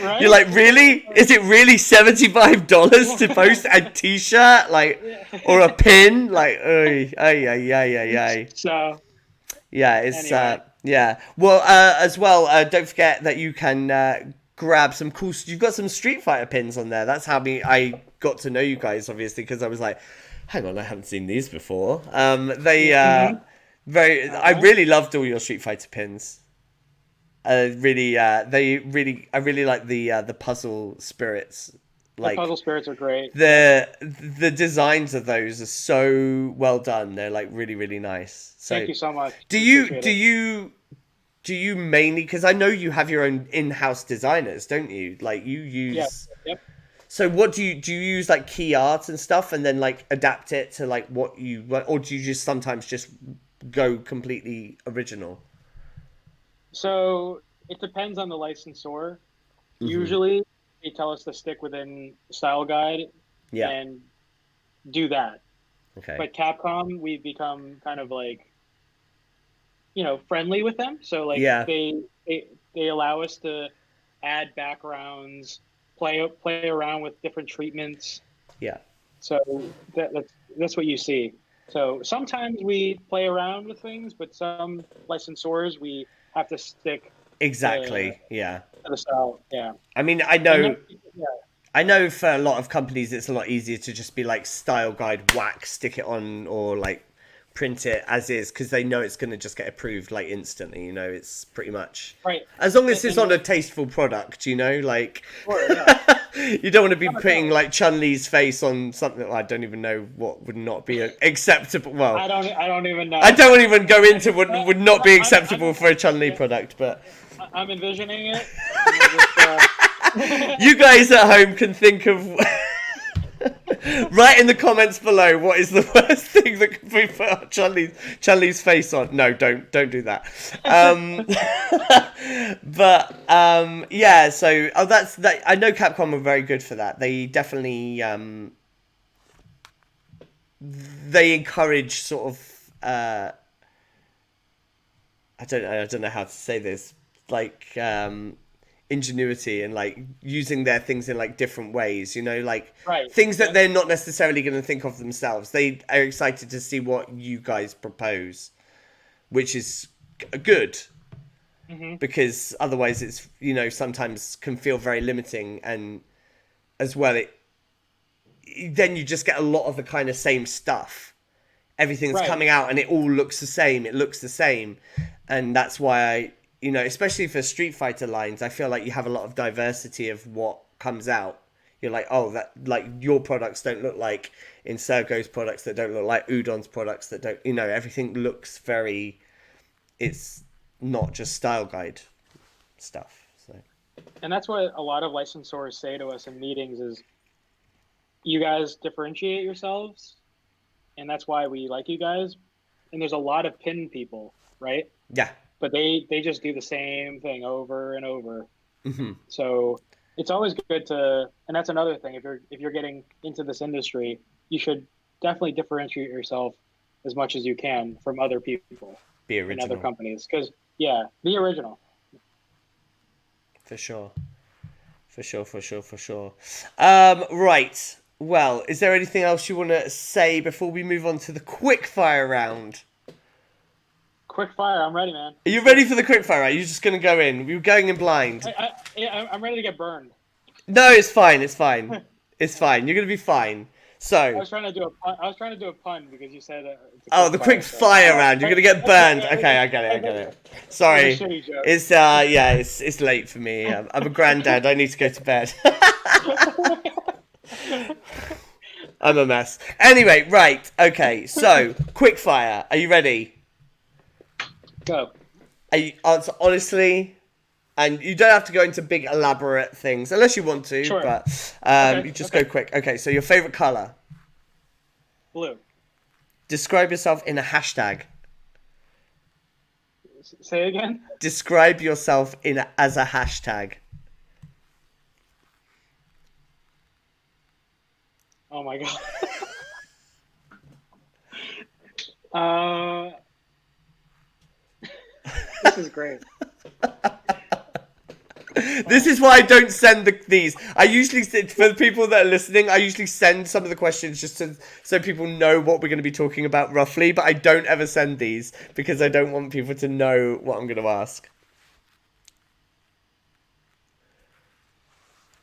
Right? You're like, really? Is it really $75 to post a t-shirt, like, or a pin? Like, ay. So, yeah, it's anyway. Well, as well, don't forget that you can grab some cool. You've got some Street Fighter pins on there. That's how I got to know you guys, obviously, because I was like, hang on, I haven't seen these before. I really loved all your Street Fighter pins. I really like the puzzle spirits. Like, the puzzle spirits are great. The designs of those are so well done. They're like really, really nice. So, thank you so much. Do you mainly, because I know you have your own in-house designers, don't you? Like you use. Yeah. Yep. So what do you use, like key art and stuff, and then like adapt it to like what you want, or do you just sometimes just go completely original? So it depends on the licensor. Mm-hmm. Usually they tell us to stick within style guide and do that. Okay. But Capcom, we've become kind of like, friendly with them. So like they allow us to add backgrounds, play around with different treatments. Yeah. So that's what you see. So sometimes we play around with things, but some licensors we have to stick to the style. Yeah. I mean, I know for a lot of companies it's a lot easier to just be like style guide, whack, stick it on, or like print it as is, because they know it's going to just get approved like instantly. It's pretty much right, as long as it's on a tasteful product. Like, sure, yeah. You don't want to be putting like Chun-Li's face on something. I don't even know what would not be acceptable. Well, I don't even know. I don't even go into what would not be acceptable for a Chun-Li product, but I'm envisioning it. You guys at home can think of. Write in the comments below what is the worst thing that could be put on Chun-Li's face on. No, don't do that. But so that's that. I know Capcom were very good for that. They definitely they encourage sort of I don't know how to say this, like ingenuity and like using their things in like different ways, like things that they're not necessarily going to think of themselves. They are excited to see what you guys propose, which is good, because otherwise it's sometimes can feel very limiting, and as well then you just get a lot of the kind of same stuff. Everything's coming out and it all looks the same. And that's why especially for Street Fighter lines, I feel like you have a lot of diversity of what comes out. You're like, oh, that like your products don't look like in Sergo's products, that don't look like Udon's products, that don't, everything looks very, it's not just style guide stuff. So. And that's what a lot of licensors say to us in meetings is, you guys differentiate yourselves, and that's why we like you guys. And there's a lot of pin people, right? Yeah. But they just do the same thing over and over. Mm-hmm. So it's always good to, and that's another thing. If you're getting into this industry, you should definitely differentiate yourself as much as you can from other people. Be original. And other companies, because be original. For sure. Right. Well, is there anything else you want to say before we move on to the quick fire round? Quick fire, I'm ready, man. Are you ready for the quick fire round? You're just going to go in. We're going in blind. I'm ready to get burned. No, it's fine. It's fine. It's fine. You're going to be fine. So. I was trying to do a pun because you said. The quick fire round. You're going to get burned. Okay, I get it. Sorry. It's it's late for me. I'm a granddad. I need to go to bed. I'm a mess. Anyway, right. Okay. So, quick fire. Are you ready? Go. Answer honestly, and you don't have to go into big elaborate things unless you want to. Sure. But you just go quick. Okay. So, your favorite color? Blue. Describe yourself in a hashtag. Say it again. Describe yourself as a hashtag. Oh my god. This is great. This is why I don't send these. I usually, for the people that are listening, I usually send some of the questions just so people know what we're going to be talking about roughly, but I don't ever send these because I don't want people to know what I'm going to ask.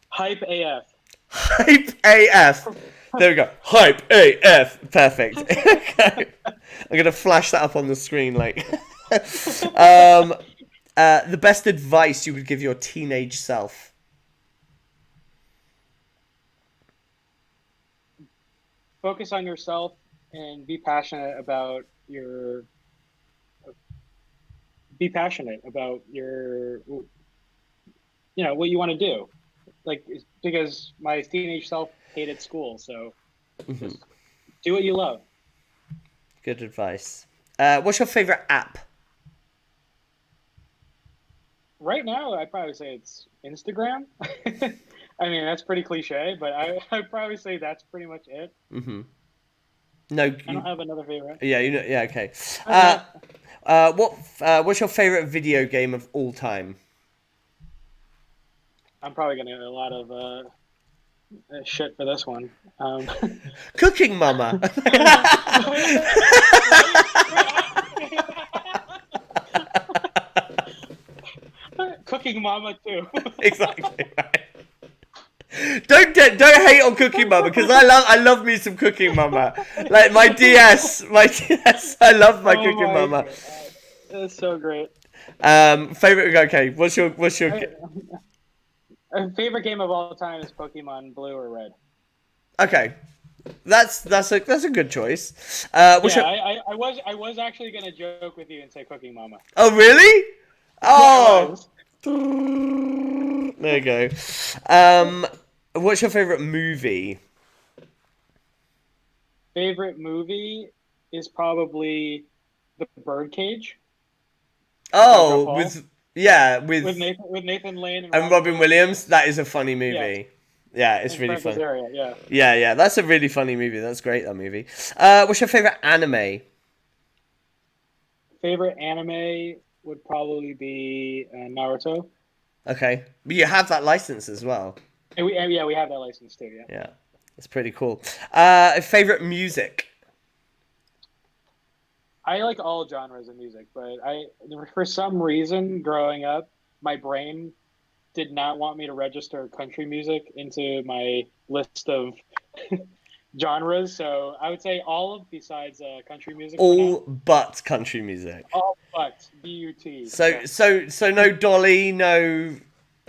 Hype AF. Hype AF. There we go. Hype AF. Perfect. Okay. I'm going to flash that up on the screen like... the best advice you would give your teenage self? Focus on yourself and be passionate about your what you want to do. Like, because my teenage self hated school, so just do what you love. Good advice. What's your favorite app? Right now, I'd probably say it's Instagram. I mean, that's pretty cliche, but I'd probably say that's pretty much it. Mm-hmm. No, I don't have another favorite. Yeah, yeah, okay. What's your favorite video game of all time? I'm probably gonna get a lot of shit for this one. Cooking Mama. Cooking Mama too. Exactly right. Don't hate on Cooking Mama because I love me some Cooking Mama. Like my DS, I love my Cooking Mama. God. That's so great. Favorite? Okay, what's your favorite game of all time is Pokemon Blue or Red. Okay, that's a good choice. I was actually gonna joke with you and say Cooking Mama. Oh really? Oh. There you go. What's your favorite movie? Favorite movie is probably The Birdcage. Oh, with Nathan Lane and Robin Williams. That is a funny movie. Yeah, it's really funny. Yeah, that's a really funny movie. That's great, that movie. What's your favorite anime? Favorite anime would probably be Naruto. Okay, but you have that license as well. And we have that license too. Yeah, that's pretty cool. Favorite music? I like all genres of music, but for some reason growing up, my brain did not want me to register country music into my list of genres, so I would say besides country music. All but country music. All but BUT. So no Dolly, no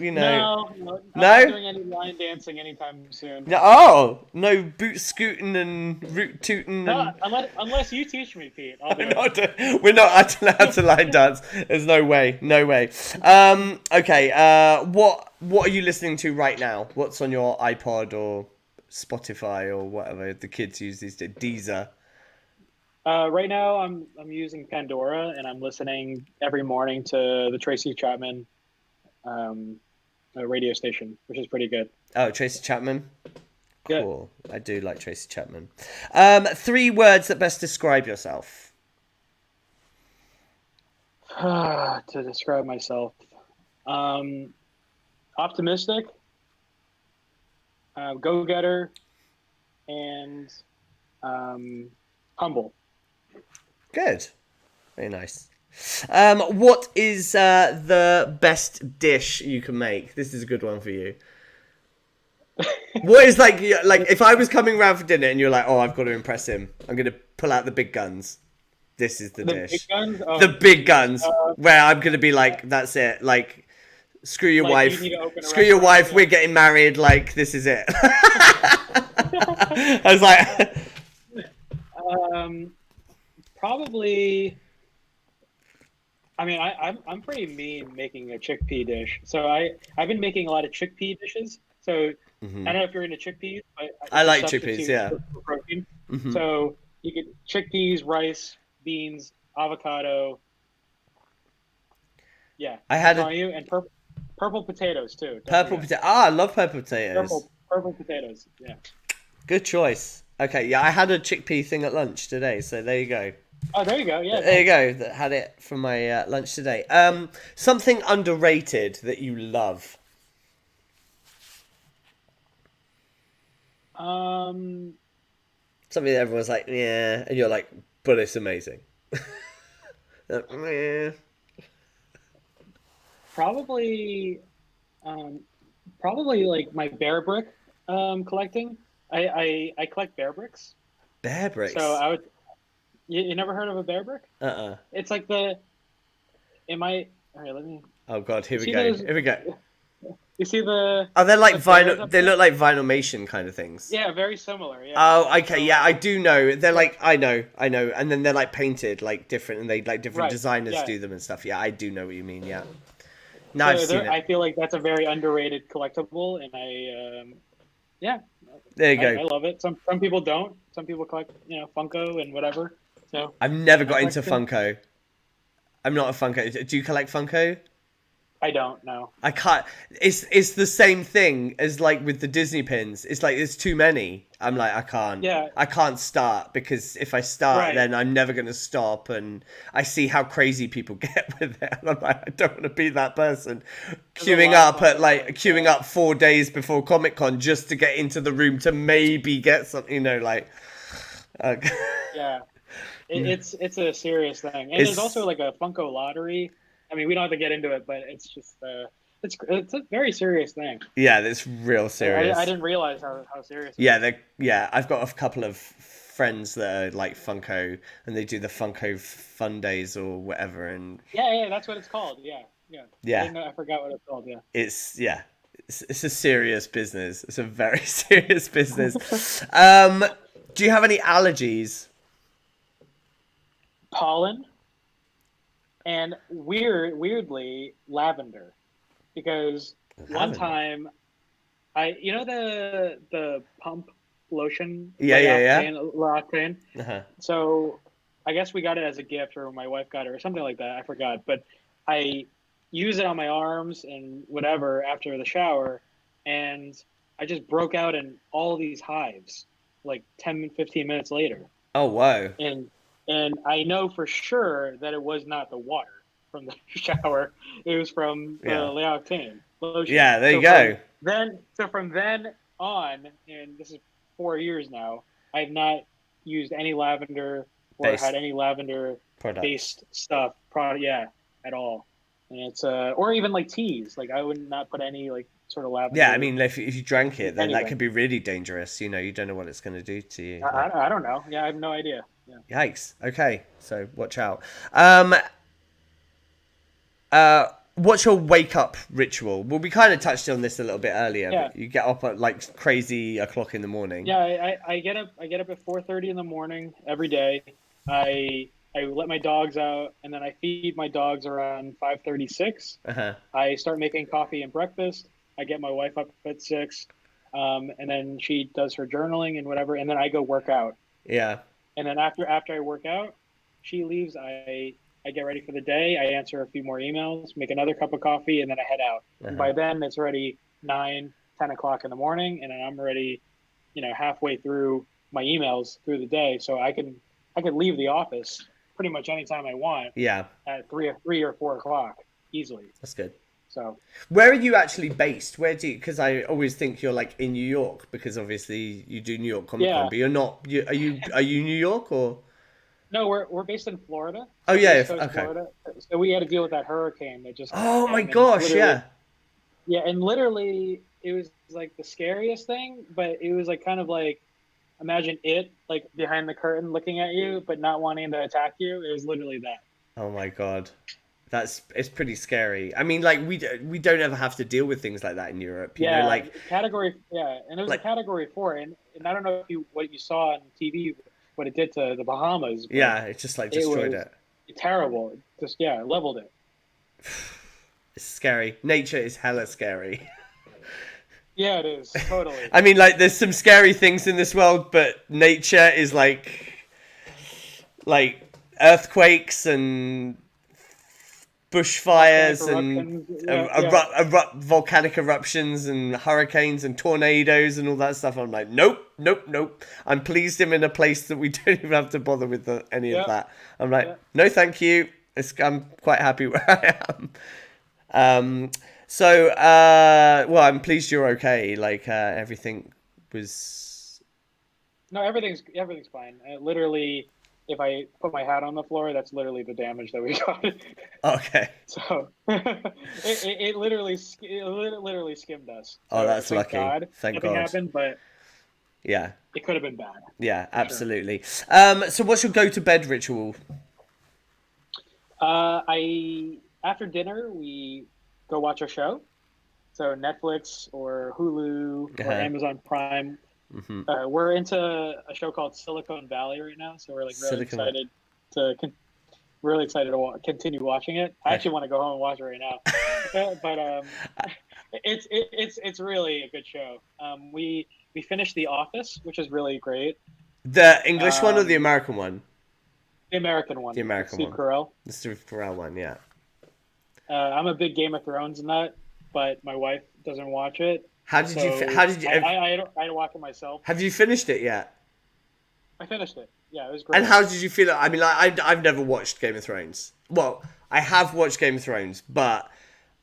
you know. No, I'm No? not doing any line dancing anytime soon. No, oh, no boot scooting and root tooting No, and... unless you teach me, Pete, I'll do it. We're not allowed to line dance. There's no way. No way. Okay, what are you listening to right now? What's on your iPod or Spotify or whatever the kids use these days? Deezer. Right now, I'm using Pandora, and I'm listening every morning to the Tracy Chapman radio station, which is pretty good. Oh, Tracy Chapman? Cool. Yeah. I do like Tracy Chapman. 3 words that best describe yourself. To describe myself. Optimistic, go-getter, and humble. Good. Very nice. What is the best dish you can make? This is a good one for you. What is like if I was coming round for dinner and you're like, oh, I've got to impress him, I'm going to pull out the big guns. This is the dish. Big guns? Oh, the big guns, where I'm going to be like, that's it. Like, screw your wife. Screw your wife. We're getting married. Like, this is it. I was like... Probably. I mean, I'm pretty mean making a chickpea dish. So I've been making a lot of chickpea dishes. So I don't know if you're into chickpeas, but I like chickpeas. Yeah. For protein. So you get chickpeas, rice, beans, avocado. Yeah. I had and purple potatoes too. Purple potato. Ah, I love purple potatoes. Purple potatoes. Yeah. Good choice. Okay, yeah, I had a chickpea thing at lunch today, so there you go. Oh, there you go. Yeah. There you go. That had it for my lunch today. Something underrated that you love. Something that everyone's like, yeah, and you're like, but it's amazing. Probably like my bear brick collecting. I collect bear bricks. Bear bricks. So I would. You never heard of a bear brick? It's like all right, let me. Oh God, here we go. Here we go. You see the? Oh, they're like vinyl. They look like Vinylmation kind of things. Yeah, very similar. Yeah. Oh, okay. Yeah, I do know. They're like I know, and then they're like painted like different, and they like different designers do them and stuff. Yeah, I do know what you mean. Yeah. No, I've seen it. I feel like that's a very underrated collectible, and yeah. There you go. I love it. Some people don't. Some people collect, Funko and whatever. So I've never got into Funko. I'm not a Funko. Do you collect Funko? I don't know. I can't. It's the same thing as like with the Disney pins. It's like there's too many. I'm like I can't. Yeah. I can't start because if I start, then I'm never gonna stop. And I see how crazy people get with it. And I'm like, I don't want to be that person queuing up 4 days before Comic-Con just to get into the room to maybe get something. Yeah. It's a serious thing, and there's also like a Funko lottery. I mean, we don't have to get into it, but it's just it's a very serious thing. Yeah, it's real serious. I didn't realize how serious. I've got a couple of friends that are like Funko, and they do the Funko Fun Days or whatever, and yeah, that's what it's called. Yeah. I forgot what it's called. Yeah. It's a serious business. It's a very serious business. Do you have any allergies? Pollen. And weirdly, lavender, because one time, the pump lotion, L'Occitane. So I guess we got it as a gift, or my wife got it, or something like that. I forgot, but I use it on my arms and whatever after the shower, and I just broke out in all these hives, like 10, 15 minutes later. Oh wow! And I know for sure that it was not the water from the shower. It was from the L'Occitane lotion. Yeah, there you go. From then on, and this is 4 years now, I've not used any lavender or had any lavender-based stuff at all. And it's or even like teas. Like I would not put any like sort of lavender. Yeah, I mean, if you drank it, then that could be really dangerous. You don't know what it's going to do to you. I don't know. Yeah, I have no idea. Yeah. Yikes. Okay, so watch out. what's your wake up ritual? Well, we kind of touched on this a little bit earlier, Yeah. but you get up at like crazy o'clock in the morning. Yeah, I get up at 4:30 in the morning every day. I let my dogs out, and then I feed my dogs around 5:36. I start making coffee and breakfast. I get my wife up at 6, and then she does her journaling and whatever, and then I go work out. Yeah. And then after I work out, she leaves. I get ready for the day. I answer a few more emails, make another cup of coffee, and then I head out. And by then, it's already 9, 10 o'clock in the morning, and I'm already, halfway through my emails through the day, so I can leave the office pretty much anytime I want. Yeah. At 3 or 4 o'clock easily. That's good. So. Where are you actually based? Because I always think you're like in New York, because obviously you do New York Comic Con, but you're not. Are you New York or? No, we're based in Florida. Oh yeah, okay. Florida. So we had to deal with that hurricane that just. Oh my gosh! Yeah. Yeah, and literally it was like the scariest thing, but it was like kind of like, imagine it like behind the curtain looking at you, but not wanting to attack you. It was literally that. Oh my god, it's pretty scary. I mean, like we don't ever have to deal with things like that in Europe. You know, like category. Yeah, and it was like, a category 4, and I don't know what you saw on TV, what it did to the Bahamas. Yeah, it just like destroyed it. Terrible. Just leveled it. It's scary. Nature is hella scary. Yeah, it is. Totally. I mean, like, there's some scary things in this world, but nature is like earthquakes and bushfires and volcanic eruptions and hurricanes and tornadoes and all that stuff. I'm like, nope. I'm pleased I'm in a place that we don't even have to bother with any of that. I'm like, no, thank you. I'm quite happy where I am. So, well, I'm pleased you're okay. Like, everything was. No, everything's fine. Literally, if I put my hat on the floor, that's literally the damage that we got. Okay. So, it literally skimmed us. So, oh, that's lucky. Thank God. Nothing happened, but. Yeah. It could have been bad. Yeah, absolutely. Sure. So, what's your go-to-bed ritual? After dinner, we go watch a show. So Netflix or Hulu or Amazon Prime. Mm-hmm. We're into a show called Silicon Valley right now, so we're like really excited to continue watching it. I actually want to go home and watch it right now, but it's really a good show. We finished The Office, which is really great. The English one or the American one? The American one. The American Steve one. Carell. The Steve Carell one, yeah. I'm a big Game of Thrones nut, but my wife doesn't watch it. How did you? I watch it myself. Have you finished it yet? I finished it. Yeah, it was great. And how did you feel? I mean, like, I've never watched Game of Thrones. Well, I have watched Game of Thrones, but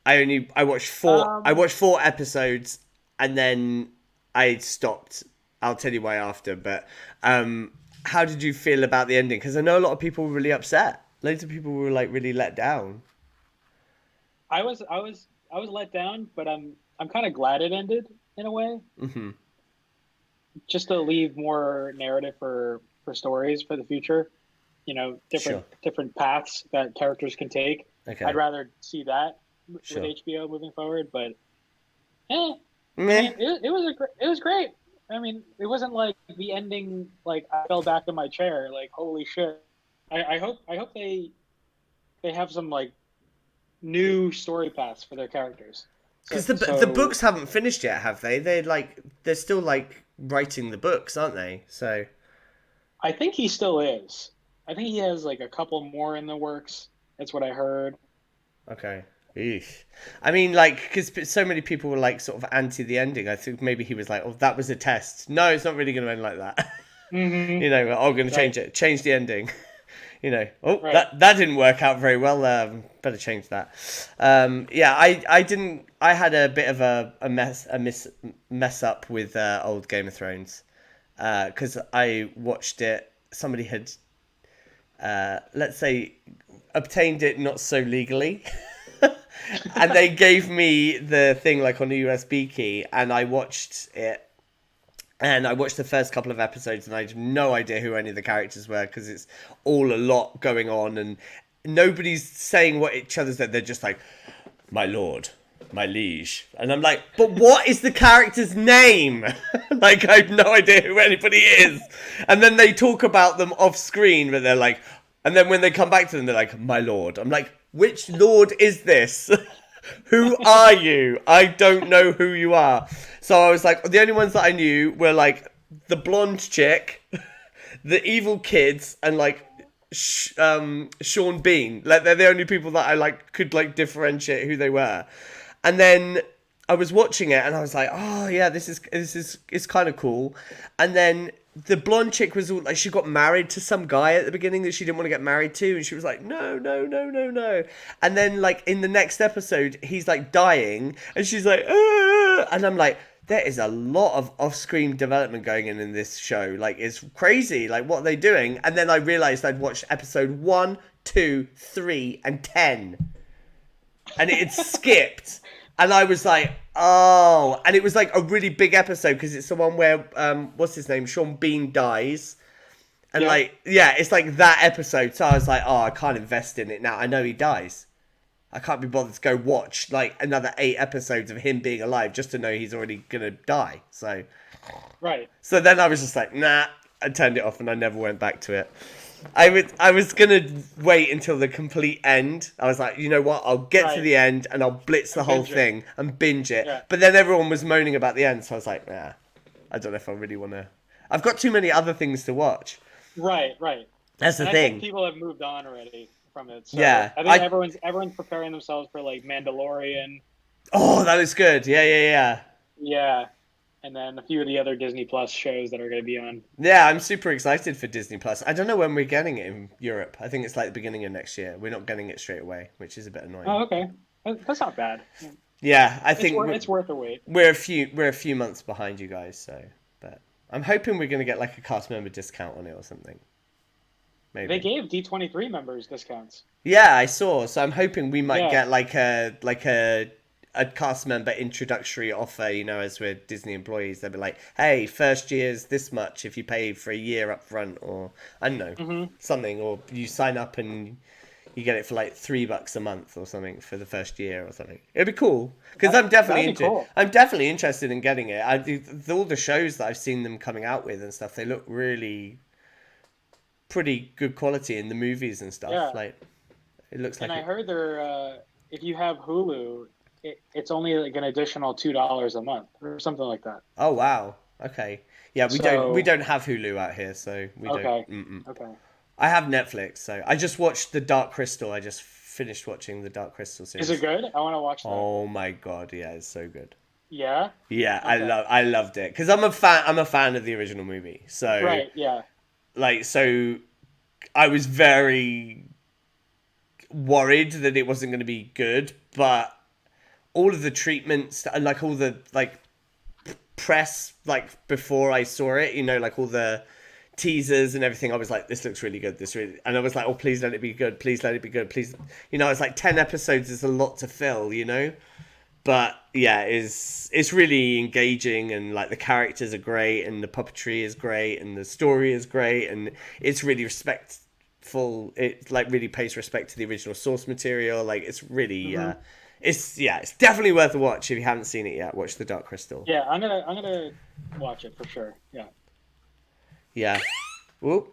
I watched 4. I watched 4 episodes, and then I stopped. I'll tell you why after. But how did you feel about the ending? Because I know a lot of people were really upset. Loads of people were like really let down. I was let down, but I'm kind of glad it ended in a way. Mm-hmm. Just to leave more narrative for stories for the future, different paths that characters can take. Okay. I'd rather see that with HBO moving forward, but it was great. I mean, it wasn't like the ending, like I fell back in my chair, like holy shit. I hope they have some like new story paths for their characters. Because the books haven't finished yet, have they? They're still like writing the books, aren't they? So I think he still is. I think he has like a couple more in the works. That's what I heard. Okay. Eesh. I mean, like, because so many people were like sort of anti the ending. I think maybe he was like, "Oh, that was a test. No, it's not really going to end like that." Mm-hmm. Going to change the ending. That didn't work out very well. Better change that. I didn't. I had a bit of a mess up with old Game of Thrones because I watched it. Somebody had, let's say, obtained it not so legally. And they gave me the thing like on a USB key, and I watched it. And I watched the first couple of episodes, and I had no idea who any of the characters were because it's all a lot going on, and nobody's saying what each other's. They're just like, my lord, my liege. And I'm like, but what is the character's name? Like, I have no idea who anybody is. And then they talk about them off screen, but they're like, and then when they come back to them, they're like, my lord. I'm like, which lord is this? Who are you? I don't know who you are. So I was like, the only ones that I knew were like the blonde chick, the evil kids, and like Sean Bean. Like, they're the only people that I like could like differentiate who they were. And then I was watching it and I was like, oh yeah, this is kind of cool. And then the blonde chick was all like, she got married to some guy at the beginning that she didn't want to get married to, and she was like, no. And then like in the next episode, he's like dying, and she's like, and I'm like, there is a lot of off-screen development going in this show. Like, it's crazy. Like, what are they doing? And then I realized I'd watched episode 1, 2, 3, and 10, and it had skipped. And I was like, oh. And it was like a really big episode because it's the one where, what's his name? Sean Bean dies. And it's like that episode. So I was like, oh, I can't invest in it now. I know he dies. I can't be bothered to go watch like another 8 episodes of him being alive just to know he's already going to die. So, right. So then I was just like, nah. I turned it off and I never went back to it. I was gonna wait until the complete end. I was like, you know what? I'll get to the end and I'll blitz the whole thing and binge it. Yeah. But then everyone was moaning about the end, so I was like, nah, I don't know if I really want to. I've got too many other things to watch. Right. That's the thing. I think people have moved on already from it. So yeah. I think everyone's preparing themselves for like Mandalorian. Oh, that was good. Yeah. Yeah. And then a few of the other Disney Plus shows that are going to be on. Yeah, I'm super excited for Disney Plus. I don't know when we're getting it in Europe. I think it's like the beginning of next year. We're not getting it straight away, which is a bit annoying. Oh, okay. That's not bad. Yeah, I think it's worth a wait. We're a few months behind you guys, so but I'm hoping we're going to get like a cast member discount on it or something. Maybe. They gave D23 members discounts. Yeah, I saw. So I'm hoping we might get like a cast member introductory offer, as we're Disney employees. They'll be like, hey, first year's this much if you pay for a year up front, or I don't know, something, or you sign up and you get it for like $3 a month or something for the first year or something. It'd be cool because I'm definitely interested in getting it. All the shows that I've seen them coming out with and stuff, they look really pretty good quality in the movies and stuff. Yeah. Like it looks like. And I heard they're if you have Hulu, it's only like an additional $2 a month or something like that. Oh wow! Okay, yeah, we don't have Hulu out here, so we don't. Okay. I have Netflix, so I just watched The Dark Crystal. I just finished watching The Dark Crystal series. Is it good? I want to watch that. Oh my god, yeah, it's so good. Yeah. Yeah, okay. I loved it because I'm a fan of the original movie. So right, yeah. Like so, I was very worried that it wasn't going to be good, but all of the treatments and like all the like press like before I saw it, like all the teasers and everything, I was like, this looks really good. And I was like, oh, please let it be good. Please let it be good. Please, it's like 10 episodes is a lot to fill, But yeah, it's really engaging, and like the characters are great, and the puppetry is great, and the story is great, and it's really respectful. It like really pays respect to the original source material. Like it's really It's definitely worth a watch if you haven't seen it yet. Watch The Dark Crystal. Yeah, I'm gonna watch it for sure. Yeah. Yeah. Whoop.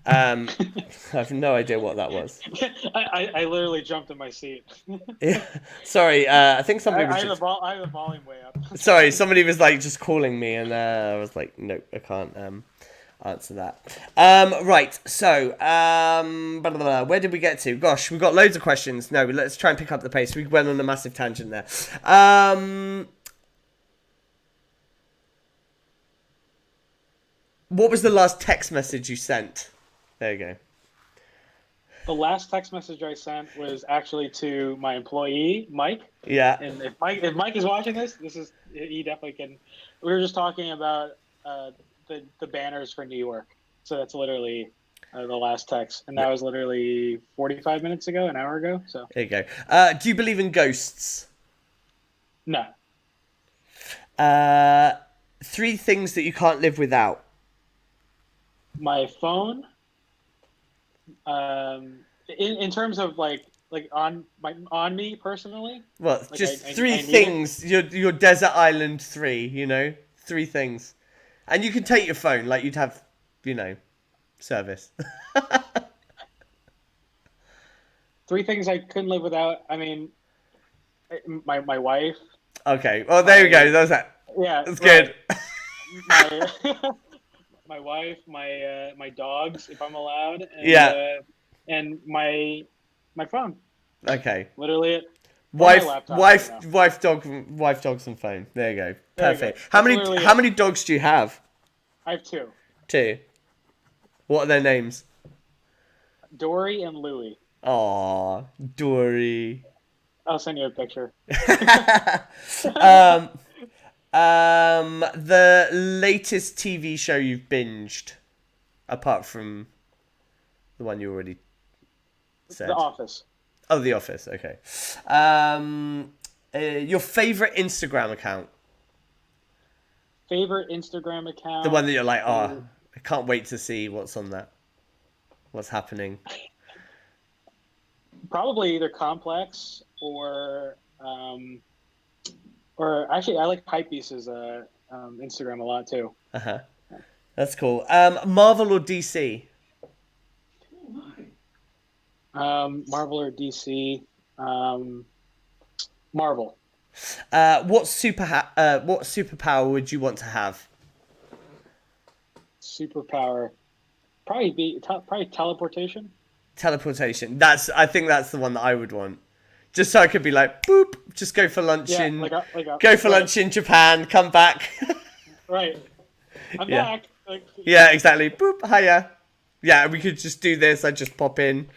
I have no idea what that was. I literally jumped in my seat. Yeah. Sorry. I think somebody was. I have the volume way up. Sorry, somebody was like just calling me, and I was like, nope, I can't answer that. Right. So, blah, blah, blah. Where did we get to? Gosh, we've got loads of questions. No, let's try and pick up the pace. We went on a massive tangent there. What was the last text message you sent? There you go. The last text message I sent was actually to my employee, Mike. Yeah. And if Mike is watching this, he definitely can. We were just talking about the banners for New York. So that's literally the last text. And that was literally 45 minutes ago, an hour ago. So there you go. Do you believe in ghosts? No. 3 things that you can't live without. My phone. In terms of like like on me personally. Well, Like just I three need things. Your desert island 3. You know, 3 things, and you can take your phone. Like you'd have, service. 3 things I couldn't live without. I mean, my wife. Okay. Well, there we go. That's that. Yeah, that's good. My my wife, my dogs, if I'm allowed, and my phone. Okay. Literally it. Wife, laptop, wife, dogs, and phone. There you go. Perfect. Go. How many dogs do you have? I have 2. 2. What are their names? Dory and Louie. Aw, Dory. I'll send you a picture. The latest TV show you've binged, apart from the one you already said. The Office. Oh, The Office. Okay. Your favorite Instagram account? Favorite Instagram account? The one that you're like, I can't wait to see what's on that. What's happening? Probably either Complex or actually I like Hypebeast's Instagram a lot too. That's cool. Marvel or DC? Marvel or DC? Marvel. What superpower would you want to have? Superpower, probably teleportation. Teleportation. I think that's the one that I would want. Just so I could be like, boop, just go for lunch lunch in Japan, come back. Right. I'm back. Yeah, exactly. Boop, hiya. Yeah, we could just do this. I'd just pop in.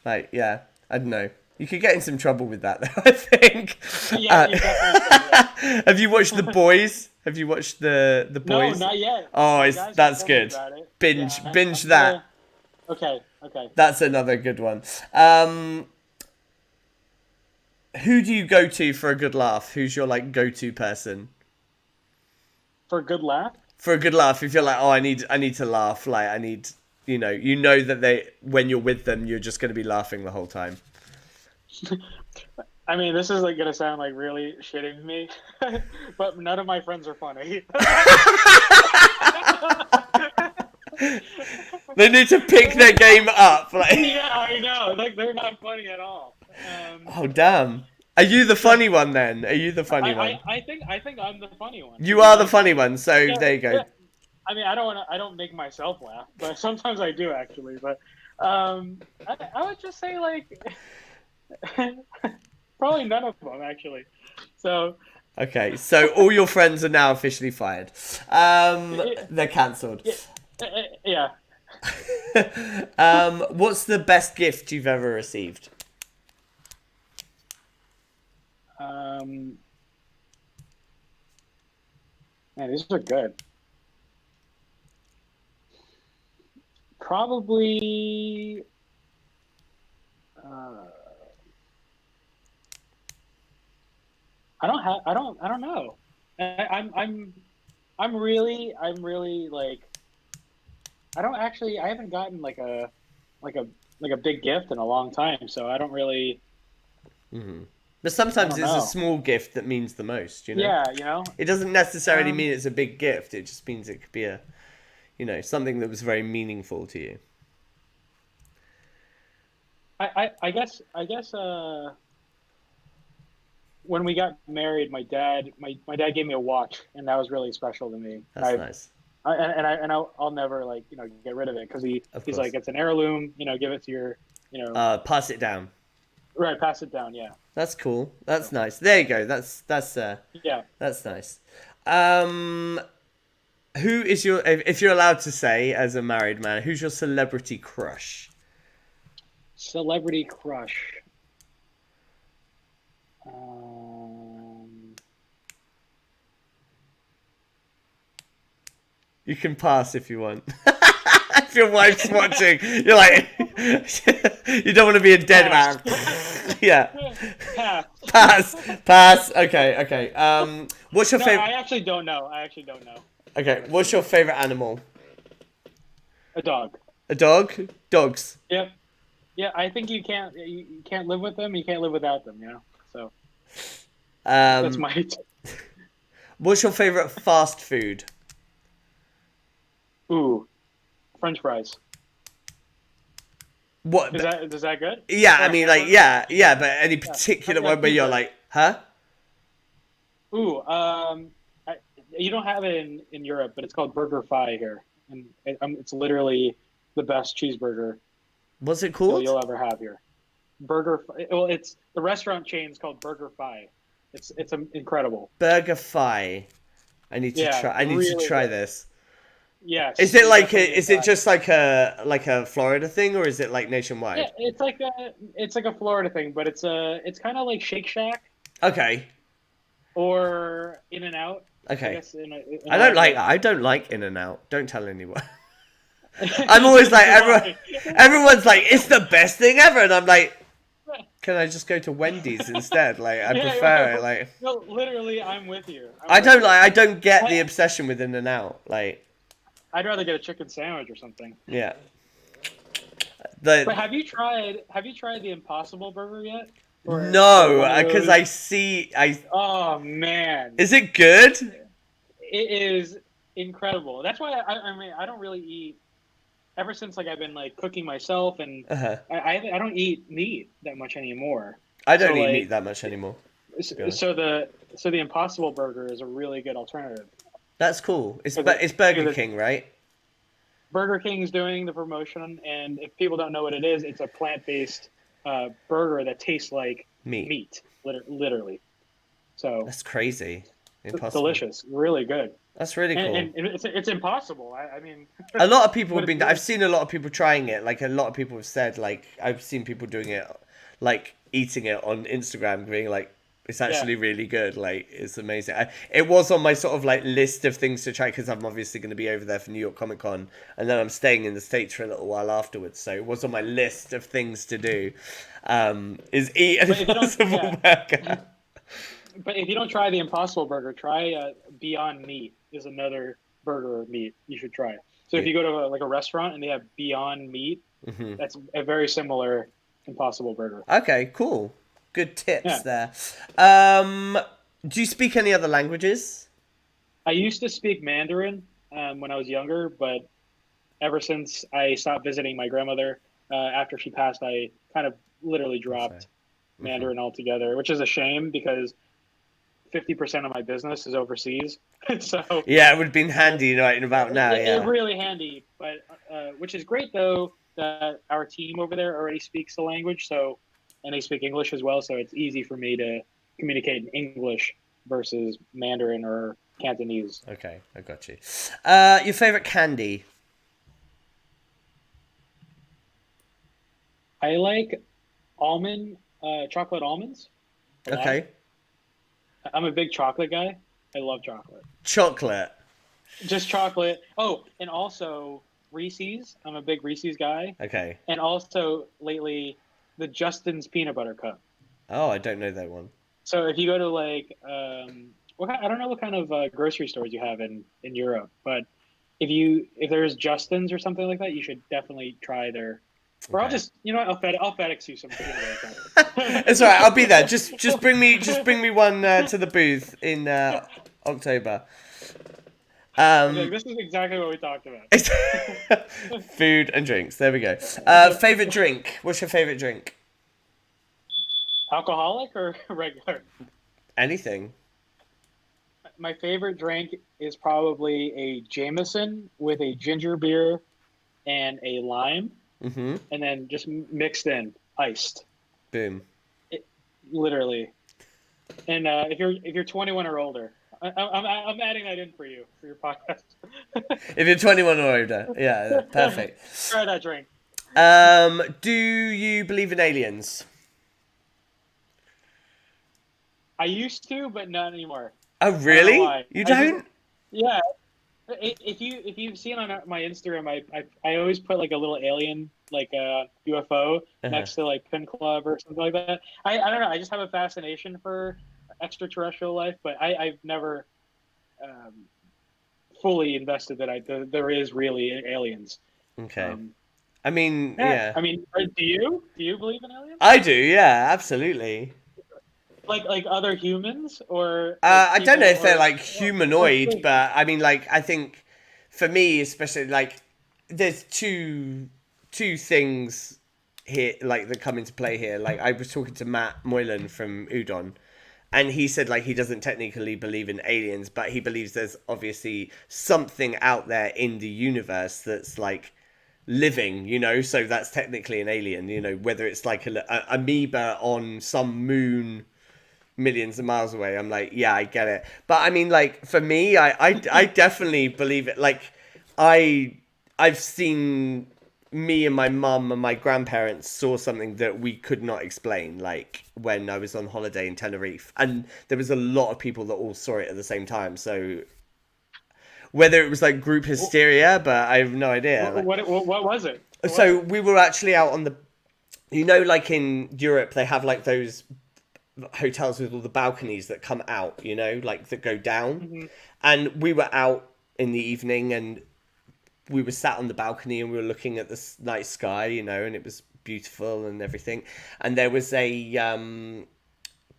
Like, yeah, I don't know. You could get in some trouble with that, though, I think. Yeah, you definitely. Have you watched The Boys? Have you watched the Boys? No, not yet. Oh, that's good. Binge that. Okay. That's another good one. Who do you go to for a good laugh? Who's your go-to person? For a good laugh? For a good laugh, if you're like, I need to laugh. Like I need, that when you're with them, you're just going to be laughing the whole time. I mean, this is gonna sound really shitting me, but none of my friends are funny. They need to pick their game up. Yeah, I know. They're not funny at all. Oh damn! Are you the funny one then? Are you the funny one? I think I'm the funny one. You are the funny one. So there you go. Yeah. I mean, I don't make myself laugh, but sometimes I do actually. But I would just say probably none of them actually. So. Okay, so all your friends are now officially fired. They're cancelled. Yeah. What's the best gift you've ever received? Man, these are good. Probably. I don't know. I'm really I haven't gotten a big gift in a long time, so I don't really. Mm-hmm. But sometimes it's a small gift that means the most, Yeah, It doesn't necessarily mean it's a big gift. It just means it could be a, something that was very meaningful to you. I guess when we got married, my dad gave me a watch, and that was really special to me. That's nice. I'll never get rid of it because he's like, it's an heirloom. Give it to your pass it down. Right, pass it down. Yeah. That's cool. That's nice. There you go. That's yeah. That's nice. Who is if you're allowed to say as a married man, who's your celebrity crush? Celebrity crush. You can pass if you want. If your wife's watching, you're like, you don't want to be a dead man. Yeah. Pass. Okay. What's your favorite? I actually don't know. Okay. What's your favorite animal? A dog. A dog? Dogs? Yep. Yeah, I think you can't live with them. You can't live without them. So that's Um, my. what's your favorite fast food? Ooh, French fries. What? Is that good? Yeah, I Or mean, like, hamburger? yeah, but any Yeah, particular yeah, one where you're pizza. like, huh? Ooh, I, you don't have it in Europe, but it's called Burger Fi here, and it's literally the best cheeseburger What's it called? you'll ever have here. Well, it's the restaurant chain is called Burger Fi. It's incredible. Burger Fi. Yeah, I need to really try good. this. Is Yes, it you like definitely need to is it try it. just like a Florida thing, or is it like Yeah, nationwide? it's like a Florida thing, but it's kind of like Shake Shack Okay. or In and Out, I Okay. guess in a way, but I don't like In and Out. Don't tell anyone. I'm always like why? everyone's like it's the best thing ever, and I'm like, can I just go to Wendy's instead? Like I prefer it. Like No, literally, I'm with you. I'm with you. I don't get the I, obsession with In and Out. Like I'd rather get a chicken sandwich or something. yeah. But The have you tried the Impossible Burger yet? Or no, one of because those? I see I Oh man, is it good? it is incredible. That's why I mean I don't really eat ever since like I've been like cooking myself and Uh-huh. I don't eat meat that much anymore. I don't So eat meat like that much anymore, to be honest. so the Impossible Burger is a really good alternative That's cool. because It's Burger because King, right? Burger King is doing the promotion, and if people don't know what it is, it's a plant-based burger that tastes like Meat. meat, literally. So That's crazy. it's Impossible. delicious, really good, That's really cool. and it's impossible. I mean, A lot of people have but been. I've seen a lot of people trying it. Like a lot of people have said. Like I've seen people doing it, like eating it on Instagram, being like, "It's yeah, actually really good. Like it's amazing." It was on my sort of like list of things to try because I'm obviously going to be over there for New York Comic Con, and then I'm staying in the States for a little while afterwards. So it was on my list of things to do. Is eat an but if you don't, Impossible yeah, Burger. but if you don't try the Impossible Burger, try Beyond Meat is another burger meat you should try. So if Yeah. you go to like a restaurant and they have Beyond Meat, Hmm. that's a very similar Impossible Burger. Okay, cool. Good tips Yeah. there. Um, do you speak any other languages? I used to speak Mandarin when I was younger, but ever since I stopped visiting my grandmother after she passed, I kind of literally That's fair. dropped Hmm. Mandarin altogether, which is a shame because 50% of my business is overseas. So Yeah, it would have been uh, handy right about now, it yeah. really handy, but which is great though that our team over there already speaks the language, so and they speak English as well, so it's easy for me to communicate in English versus Mandarin or Cantonese. Okay, I got you. Your favorite candy? I like chocolate almonds a lot. Okay. I'm a big chocolate guy. I love chocolate. Chocolate. Just chocolate. Oh, and also Reese's. I'm a big Reese's guy. Okay. And also lately, the Justin's peanut butter cup. Oh, I don't know that one. So if you go to like, I don't know what kind of grocery stores you have in Europe, but if there's Justin's or something like that, you should definitely try their. Or I'll Okay. just I'll FedEx you some peanut butter cup. It's alright, I'll be there. Just bring me one to the booth in October. Like, Um this is exactly what we talked about. food and drinks. There we go. Favorite drink. What's your favorite drink? Alcoholic or regular? Anything. My favorite drink is probably a Jameson with a ginger beer and a lime, Mm-hmm. and then just mixed in, iced, Boom. literally. And if you're 21 or older, I'm adding that in for you for your podcast. If you're 21 or older. Yeah, perfect. Try that drink. Do you believe in aliens? I used to, but not anymore. Oh, I don't know really? why. You I just don't? yeah. If you've seen on my Instagram, I always put like a little alien like a UFO Uh-huh. next to like Pin Club or something like that. I don't know. I just have a fascination for extraterrestrial life, but I've never um, fully invested that there is really aliens. Okay. Um, I mean, yeah. I mean, do you believe in aliens? I do, yeah, absolutely. Like other humans or I don't know people if they're like or humanoid, things? but I mean, like, I think for me, especially, like, there's two things here, like, that come into play here. Like, I was talking to Matt Moylan from Udon, and he said, like, he doesn't technically believe in aliens, but he believes there's obviously something out there in the universe that's like living, you know, so that's technically an alien, you know, whether it's like a amoeba on some moon millions of miles away. I'm like, yeah, I get it. But I mean, like, for me, I definitely believe it. Like, I I've seen, me and my mum and my grandparents saw something that we could not explain, like when I was on holiday in Tenerife, and there was a lot of people that all saw it at the same time. So whether it was like group hysteria, but I have no idea. Like, What was it? so we were actually out on the, you know, like in Europe, they have like those hotels with all the balconies that come out, you know, like that go down. Mm-hmm. And we were out in the evening, and we were sat on the balcony, and we were looking at the night sky, you know, and it was beautiful and everything. And there was a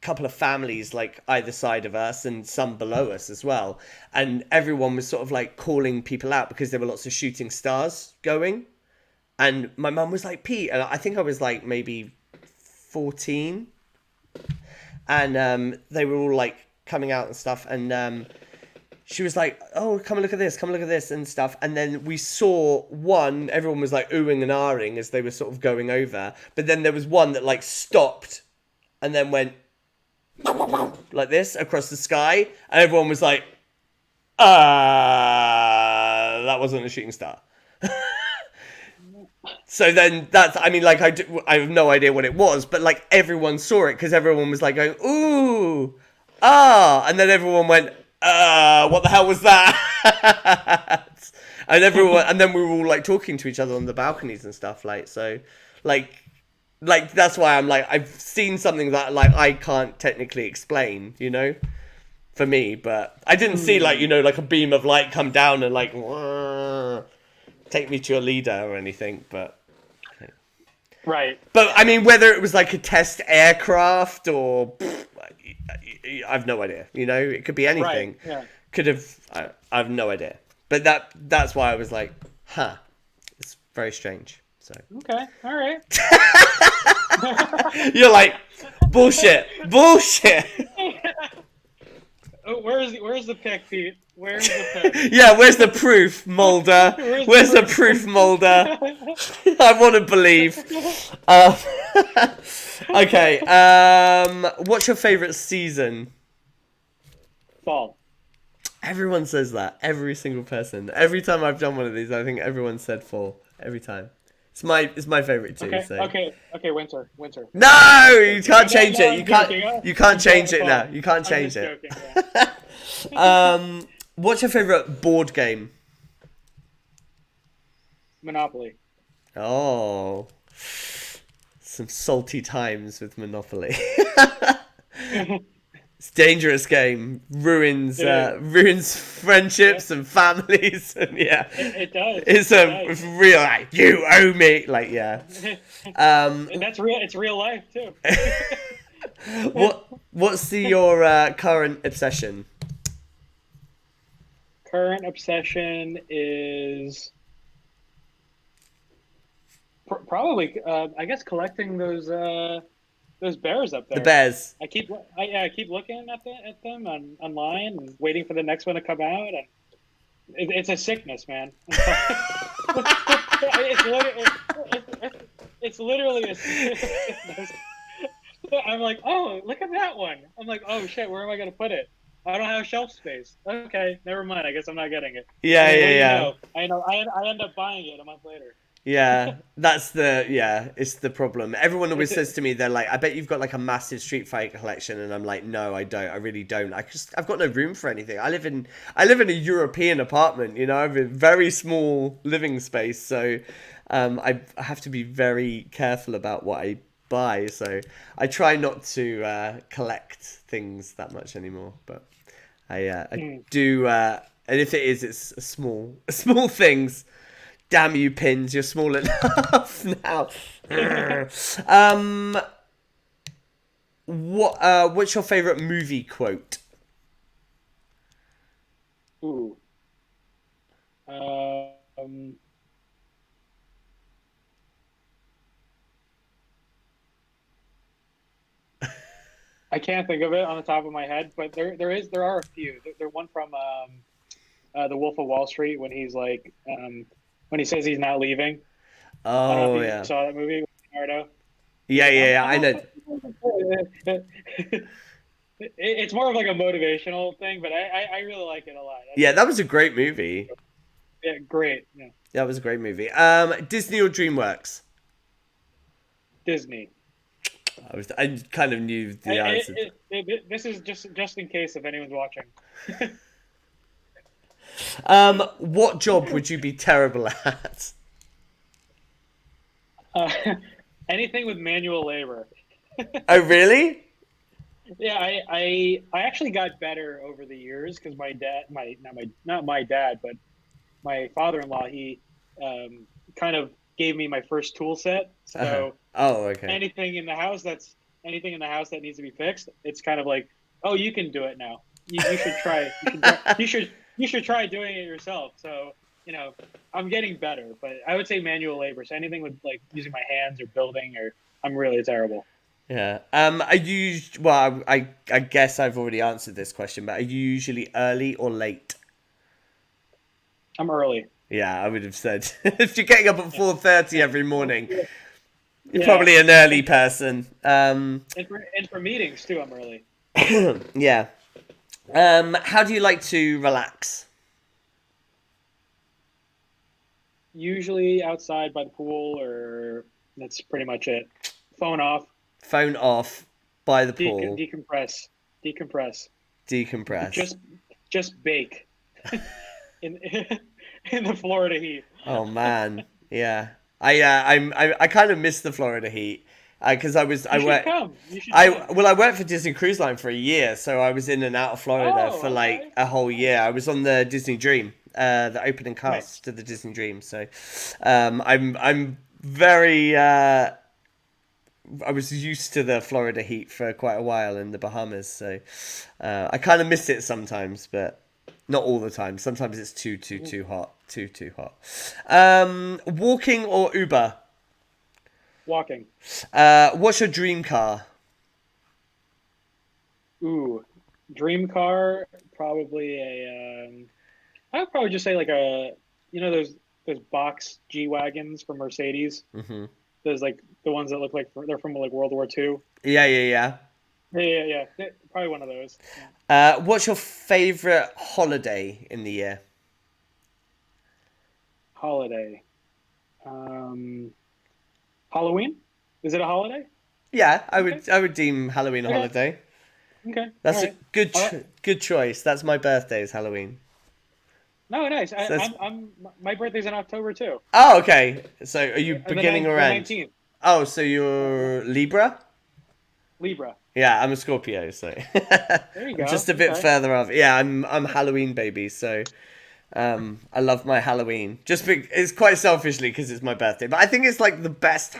couple of families like either side of us, and some below us as well. And everyone was sort of like calling people out because there were lots of shooting stars going. And my mum was like, Pete, and I think I was like maybe 14, and they were all like coming out and stuff, and she was like, oh, come and look at this, come and look at this and stuff. And then we saw one, everyone was like oohing and ahhing as they were sort of going over, but then there was one that like stopped and then went like this across the sky, and everyone was like, that wasn't a shooting star. So then that's, I mean, like, I have no idea what it was, but like everyone saw it because everyone was like going, ooh, and then everyone went, what the hell was that? And everyone, and then we were all like talking to each other on the balconies and stuff, like, so, like that's why I'm like, I've seen something that like I can't technically explain, you know, for me, but I didn't see like, you know, like a beam of light come down and like, take me to your leader or anything, but Right. But I mean, whether it was like a test aircraft or I've no idea. You know, it could be anything. Right. Yeah. Could have. I have no idea. But that's why I was like, it's very strange. So Okay. All right. you're like, bullshit. Oh, where's the pick, Pete? Where's the pick? Yeah, where's the proof, Mulder? Where's the proof, Mulder? I want to believe. Okay. What's your favorite season? Fall. Everyone says that. Every single person. Every time I've done one of these, I think everyone said fall. Every time. It's my favorite too. Okay. So. Okay. Winter. No, you can't change it. I'm You can't change it now. You can't change it. Joking, yeah. What's your favorite board game? Monopoly. Oh, some salty times with Monopoly. It's a dangerous game. Ruins friendships and families, and yeah. It does. It's real. Like, you owe me. Like, yeah. And that's real. It's real life too. What's your current obsession? Current obsession is probably, I guess, collecting those bears up there. The bears. I keep looking at them online and waiting for the next one to come out, and it's a sickness, man. It's literally a sickness. I'm like, oh, look at that one. I'm like, oh shit, where am I gonna put it? I don't have shelf space. Okay, never mind. I guess I'm not getting it. Yeah. I know. I end up buying it a month later. Yeah, it's the problem. Everyone always says to me, they're like, I bet you've got like a massive Street Fighter collection, and I'm like, no, I don't. I really don't. I've got no room for anything. I live in a European apartment, you know. I have a very small living space, so I have to be very careful about what I buy. So I try not to collect things that much anymore, but I do. And if it is, it's small things. Damn you, pins! You're small enough now. What's your favorite movie quote? Ooh. I can't think of it on the top of my head, but there are a few. There's one from The Wolf of Wall Street when he's like when he says he's not leaving. I don't know if you saw that movie with Leonardo. Yeah, I know. It's more of like a motivational thing, but I really like it a lot. Yeah, that was a great movie. Yeah, great. Yeah, that was a great movie. Disney or DreamWorks? Disney. I kind of knew the answer. This is just in case if anyone's watching. What job would you be terrible at? Anything with manual labor. Oh, really? Yeah, I actually got better over the years because my dad, not my dad, but my father-in-law, he kind of gave me my first tool set. So okay. anything in the house that needs to be fixed, it's kind of like, oh, you can do it now. You should try. You should try doing it yourself. So I'm getting better, but I would say manual labor. So anything with like using my hands or building, I'm really terrible. Yeah. I guess I've already answered this question, but are you usually early or late? I'm early. Yeah, I would have said if you're getting up at 4:30 every morning, you're probably an early person. And for meetings too, I'm early. Yeah. How do you like to relax? Usually outside by the pool, or that's pretty much it. Phone off. Phone off by the pool. Decompress. Just bake in the Florida heat. Oh man, yeah. I kind of miss the Florida heat because I worked for Disney Cruise Line for a year, so I was in and out of Florida for like a whole year. I was on the Disney Dream, the opening cast to the Disney Dream. So, I'm very. I was used to the Florida heat for quite a while in the Bahamas, so I kind of miss it sometimes, but not all the time. Sometimes it's too hot, too hot. Walking or Uber? Walking. What's your dream car? Ooh, dream car, probably I would probably just say like those box G-Wagons from Mercedes. Mm-hmm. There's like the ones that look like they're from like World War II. Yeah. Probably one of those. What's your favorite holiday in the year? Holiday. Halloween? Is it a holiday? Yeah, I would deem Halloween a holiday. Okay. That's a good choice. That's my birthday is Halloween. No, nice. My birthday's in October too. Oh, okay. So are you beginning or end? 19th. Oh, so you're Libra? Libra. Yeah, I'm a Scorpio, so there you go. I'm just a bit further off. Yeah, I'm Halloween baby, so I love my Halloween. It's quite selfishly because it's my birthday, but I think it's like the best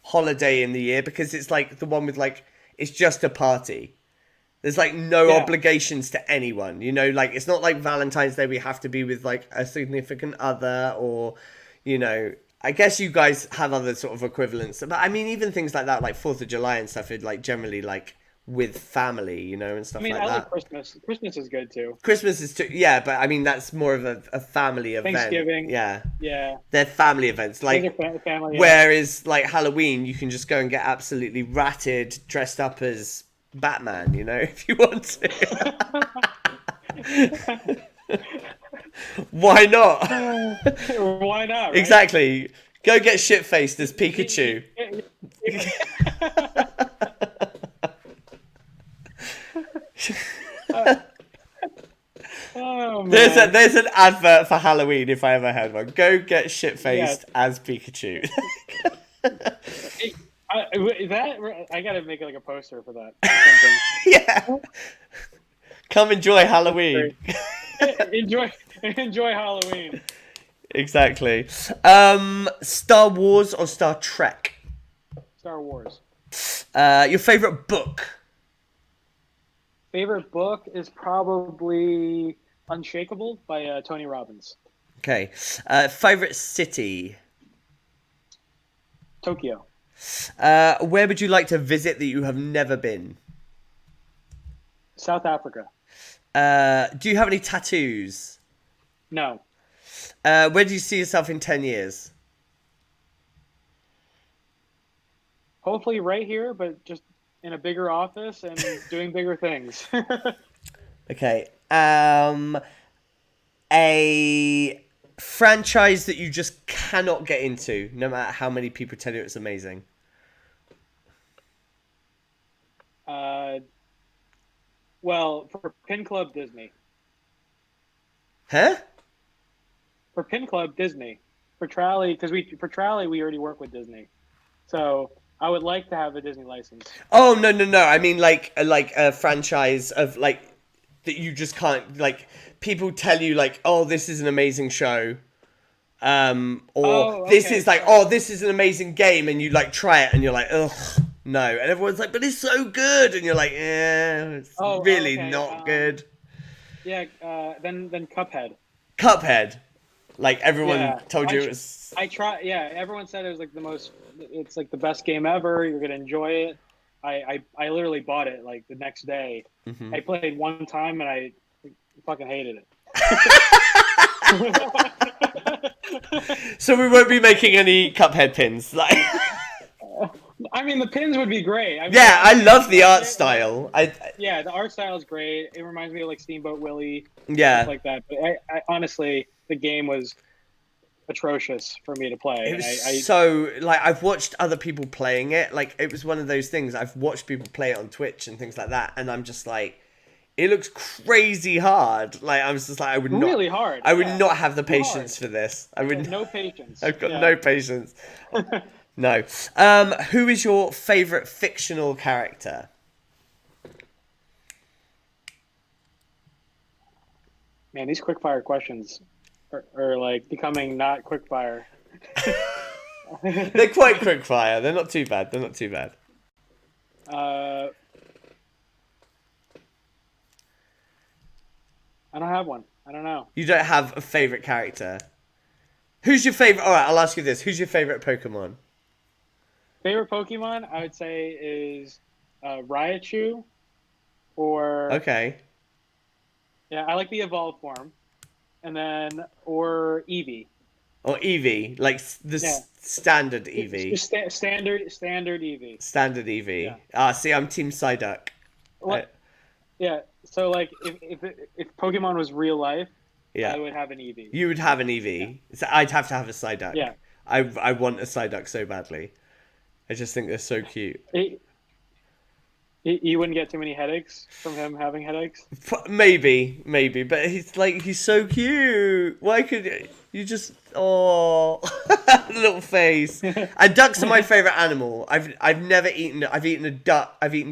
holiday in the year because it's like the one with like it's just a party. There's like no obligations to anyone, like it's not like Valentine's Day we have to be with like a significant other or, I guess you guys have other sort of equivalents. But I mean, even things like that, like 4th of July and stuff, are like generally like with family, and stuff like that. I like Christmas. Christmas is good too. Christmas is too, yeah, but I mean, that's more of a family event. Thanksgiving. Yeah. Yeah. They're family events. Like, family, whereas like Halloween, you can just go and get absolutely ratted, dressed up as Batman, if you want to. Why not? Why not? Right? Exactly. Go get shit-faced as Pikachu. Oh, man. There's an advert for Halloween if I ever had one. Go get shit-faced as Pikachu. I gotta make like a poster for that. Yeah. Come enjoy Halloween. enjoy Halloween. Exactly. Star Wars or Star Trek? Star Wars. Your favorite book? Favorite book is probably Unshakable by Tony Robbins. Okay. Favorite city? Tokyo. Where would you like to visit that you have never been? South Africa. Do you have any tattoos? No. Where do you see yourself in 10 years? Hopefully right here, but just in a bigger office and doing bigger things. Okay. A franchise that you just cannot get into, no matter how many people tell you it's amazing. Well, for Pin Club, Disney. Huh? For Pin Club, Disney. For Trally, we already work with Disney. So I would like to have a Disney license. Oh, no. I mean, like a franchise of, like, that you just can't, like, people tell you, like, oh, this is an amazing show. This is like, oh, this is an amazing game, and you, like, try it, and you're like, ugh, no. And everyone's like, but it's so good, and you're like, it's really not good. Yeah, then Cuphead. Cuphead. Like, everyone told you it was... everyone said it was, like, it's, like, the best game ever, you're gonna enjoy it. I literally bought it, like, the next day. Mm-hmm. I played one time, and I fucking hated it. So we won't be making any Cuphead pins. Like, I mean, the pins would be great. I love the art style. The art style is great. It reminds me of, like, Steamboat Willie. Yeah. Stuff like that. But I honestly, the game was atrocious for me to play. It was so, like, I've watched other people playing it. Like, it was one of those things. I've watched people play it on Twitch and things like that, and I'm just like, it looks crazy hard. Like, I was just like, I would not have the patience for this. I would no patience. I've got no patience. No. Who is your favorite fictional character? Man, these quickfire questions are like becoming not quickfire. They're quite quickfire. They're not too bad. I don't have one. I don't know. You don't have a favorite character? Who's your favorite? All right, I'll ask you this. Who's your favorite Pokemon? Favorite Pokemon, I would say, is Raichu or... Okay. Yeah, I like the evolved form. And then, or Eevee. Or Eevee, like the standard Eevee. Just standard Eevee. Standard Eevee. Yeah. See, I'm Team Psyduck. Yeah, so, like, if Pokemon was real life, I would have an Eevee. You would have an Eevee. Yeah. So I'd have to have a Psyduck. Yeah. I want a Psyduck so badly. I just think they're so cute. You wouldn't get too many headaches from him having headaches? Maybe, but he's so cute. Why could you just... Oh, little face. And ducks are my favorite animal. I've never eaten... I've eaten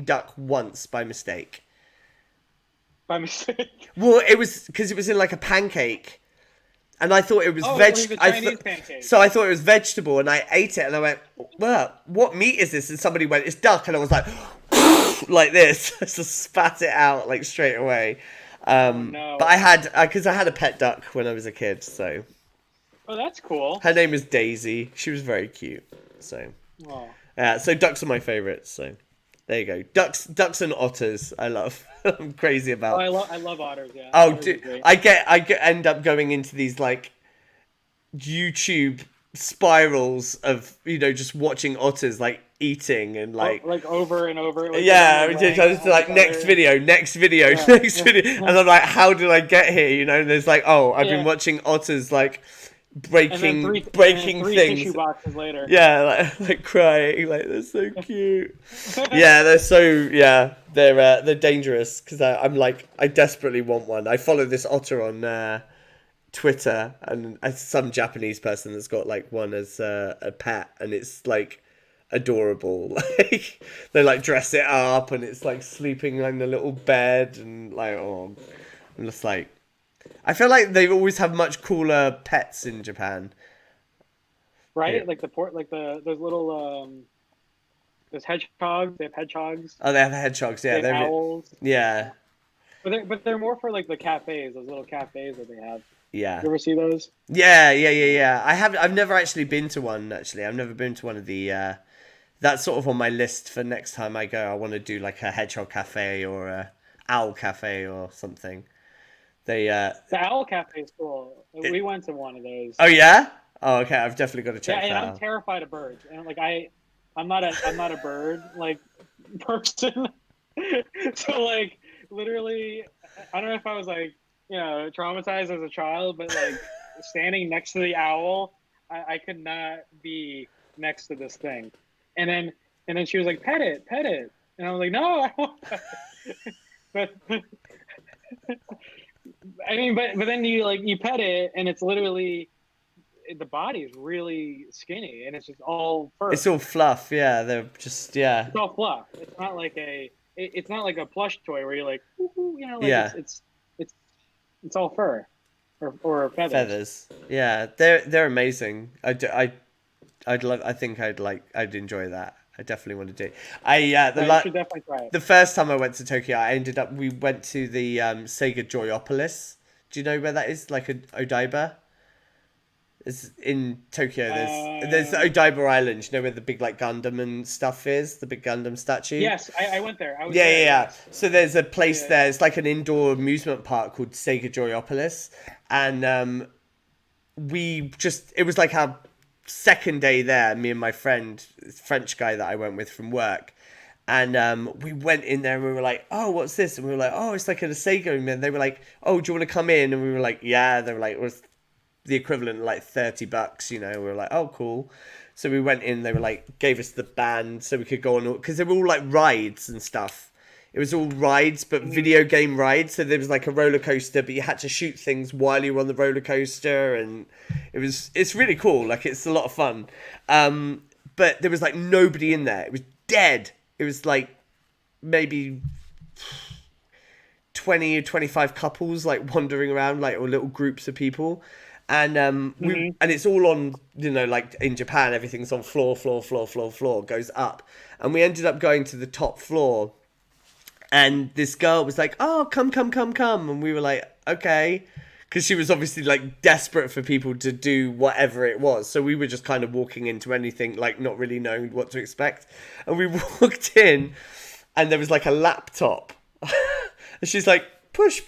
duck once by mistake. By mistake? Well, it was because it was in like a pancake. And I thought it was So I thought it was vegetable, and I ate it, and I went, well, what meat is this? And somebody went, it's duck. And I was like... like this, just spat it out like straight away. No. But I had a pet duck when I was a kid, so. Oh, that's cool. Her name was Daisy. She was very cute. So. Oh. So ducks are my favorites. So, there you go. Ducks and otters. I love. I'm crazy about. Oh, I love otters. Yeah. Oh, dude, I end up going into these like YouTube spirals of just watching otters like eating and like over and over. Like, next video, and I'm like, how did I get here? And there's like, I've been watching otters like breaking three things. Tissue boxes later. Yeah, like crying, like they're so cute. They're dangerous because I'm like, I desperately want one. I follow this otter on Twitter, and some Japanese person that's got like one as a pet, and it's like adorable. Like they like dress it up, and it's like sleeping in a little bed, and like I'm just like, I feel like they always have much cooler pets in Japan. Right? Yeah. Like those little those hedgehogs. They have hedgehogs. Oh, they have hedgehogs. Yeah, They have owls. Yeah. But they're more for like the cafes, those little cafes that they have. Yeah. You ever see those? Yeah. I've never actually been to one. Actually, I've never been to one of the. That's sort of on my list for next time I go. I want to do like a hedgehog cafe or a owl cafe or something. The owl cafe is cool. We went to one of those. Oh yeah. Oh okay. I've definitely got to check Yeah, and that I'm out. terrified of birds. And like I'm not a bird like person. So like literally, I don't know if I was like traumatized as a child, but like standing next to the owl, I could not be next to this thing. And then she was like, pet it, and I was like, no, I won't. But I mean, but then you pet it, and it's literally the body is really skinny, and it's just all fur. It's all fluff. Yeah, they're just It's all fluff. It's not like a plush toy where you're like, yeah. It's all fur or feathers. Feathers. Yeah, they're amazing. I'd think I'd enjoy that. I definitely want to do. You should definitely try it. The first time I went to Tokyo, we went to the Sega Joyopolis. Do you know where that is? Like Odaiba. It's in Tokyo. There's the Odaiba Island. You know where the big like Gundam and stuff is, the big Gundam statue. Yes, I went there. Yeah. So there's a place there. It's like an indoor amusement park called Sega Joyopolis, and it was like our second day there. Me and my friend, French guy that I went with from work. And we went in there and we were like, oh, what's this? And we were like, oh, it's like a Sega. And they were like, oh, do you want to come in? And we were like, yeah. They were like, it was the equivalent of like $30, We were like, oh, cool. So we went in, they were like, gave us the band so we could go on, because they were all like rides and stuff. It was all rides, but video game rides. So there was like a roller coaster, but you had to shoot things while you were on the roller coaster. And it's really cool. Like, it's a lot of fun. But there was like nobody in there. It was dead. It was like maybe 20 or 25 couples like wandering around, like, or little groups of people. And and it's all on, like in Japan, everything's on floor, goes up. And we ended up going to the top floor. And this girl was like, oh, come. And we were like, okay. Because she was obviously like desperate for people to do whatever it was. So we were just kind of walking into anything, like not really knowing what to expect. And we walked in and there was like a laptop. And she's like, push.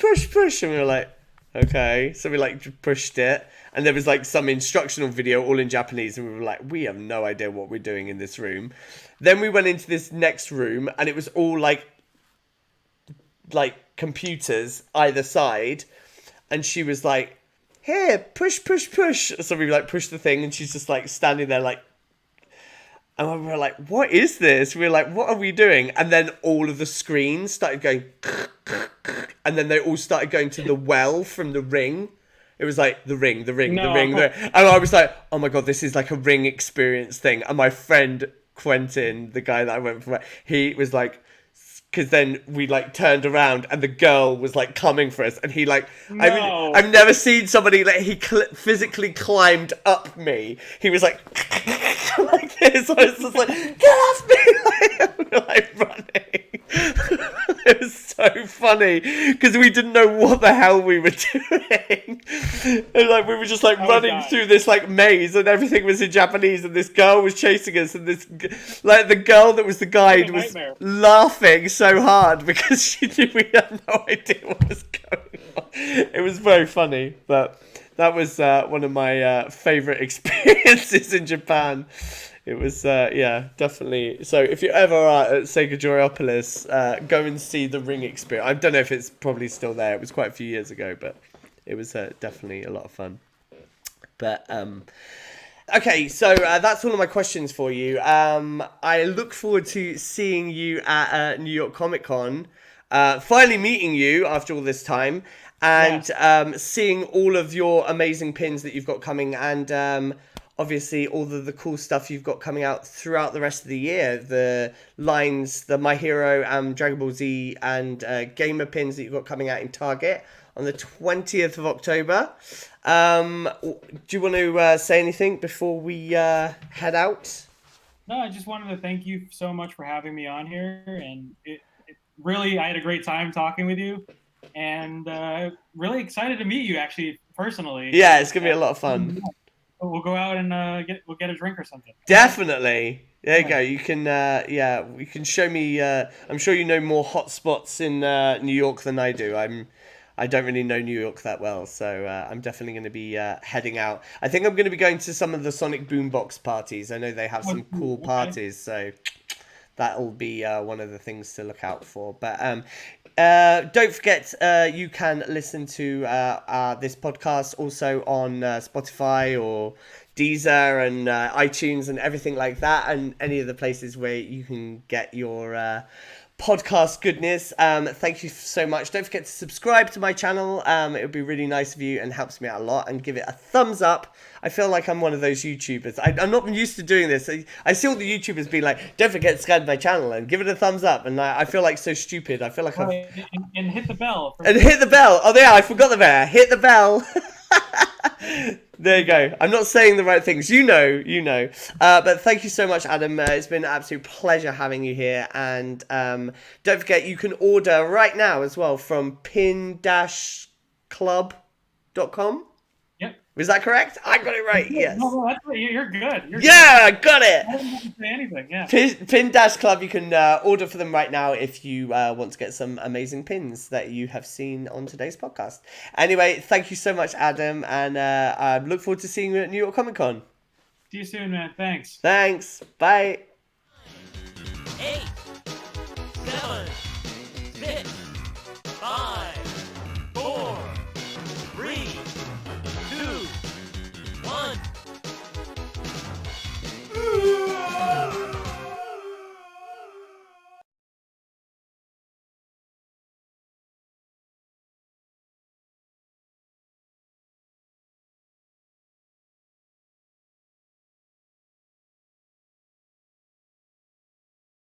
And we were like, okay. So we like pushed it. And there was like some instructional video all in Japanese. And we were like, we have no idea what we're doing in this room. Then we went into this next room and it was all like computers either side. And she was like, here, push. So we like pushed the thing and she's just like standing there like, and we were like, what is this? We were like, what are we doing? And then all of the screens started going, and then they all started going to the well from the ring. It was like the ring. And I was like, oh my God, this is like a ring experience thing. And my friend Quentin, the guy that I went for, he was like, because then we like turned around and the girl was like coming for us, and he like, no. I mean, I've never seen somebody like he physically climbed up me. He was like like this. I was just like, get off me! like running. It was so funny because we didn't know what the hell we were doing. And like we were just like running through this like maze, and everything was in Japanese, and this girl was chasing us, and this like the girl that was the guide was laughing so hard because she knew we had no idea what was going on. It was very funny, but that was one of my favorite experiences in Japan. It was, definitely. So if you ever are at Sega Joyopolis, go and see the ring experience. I don't know if it's probably still there. It was quite a few years ago, but it was definitely a lot of fun. But, okay, so that's all of my questions for you. I look forward to seeing you at New York Comic Con, finally meeting you after all this time, and seeing all of your amazing pins that you've got coming, and obviously all the cool stuff you've got coming out throughout the rest of the year. The lines, the My Hero and Dragon Ball Z and Gamer pins that you've got coming out in Target on the 20th of October. Do you want to say anything before we head out? No, I just wanted to thank you so much for having me on here, and really, I had a great time talking with you, and really excited to meet you actually personally. Yeah, it's gonna be a lot of fun. We'll go out and we'll get a drink or something. Definitely. There you go. You can you can show me. I'm sure you know more hot spots in New York than I do. I don't really know New York that well, so I'm definitely going to be heading out. I think I'm going to be going to some of the Sonic Boombox parties. I know they have some cool parties, so that'll be one of the things to look out for. But don't forget, you can listen to this podcast also on Spotify or Deezer and iTunes and everything like that, and any of the places where you can get your podcast goodness. Thank you so much. Don't forget to subscribe to my channel. It would be really nice of you and helps me out a lot. And give it a thumbs up. I feel like I'm one of those YouTubers. I'm not used to doing this. I see all the YouTubers being like, don't forget to subscribe to my channel and give it a thumbs up. And I feel like so stupid. I feel like and hit the bell. And hit the bell. Oh, yeah, I forgot the bell. Hit the bell. There you go. I'm not saying the right things. You know. But thank you so much, Adam. It's been an absolute pleasure having you here. And don't forget, you can order right now as well from pin-club.com. Yep. Was that correct? I got it right. Yes. No, you're good. I got it. I didn't say anything. Yeah. Pin-club. You can order for them right now if you want to get some amazing pins that you have seen on today's podcast. Anyway, thank you so much, Adam, and I look forward to seeing you at New York Comic Con. See you soon, man. Thanks. Thanks. Bye.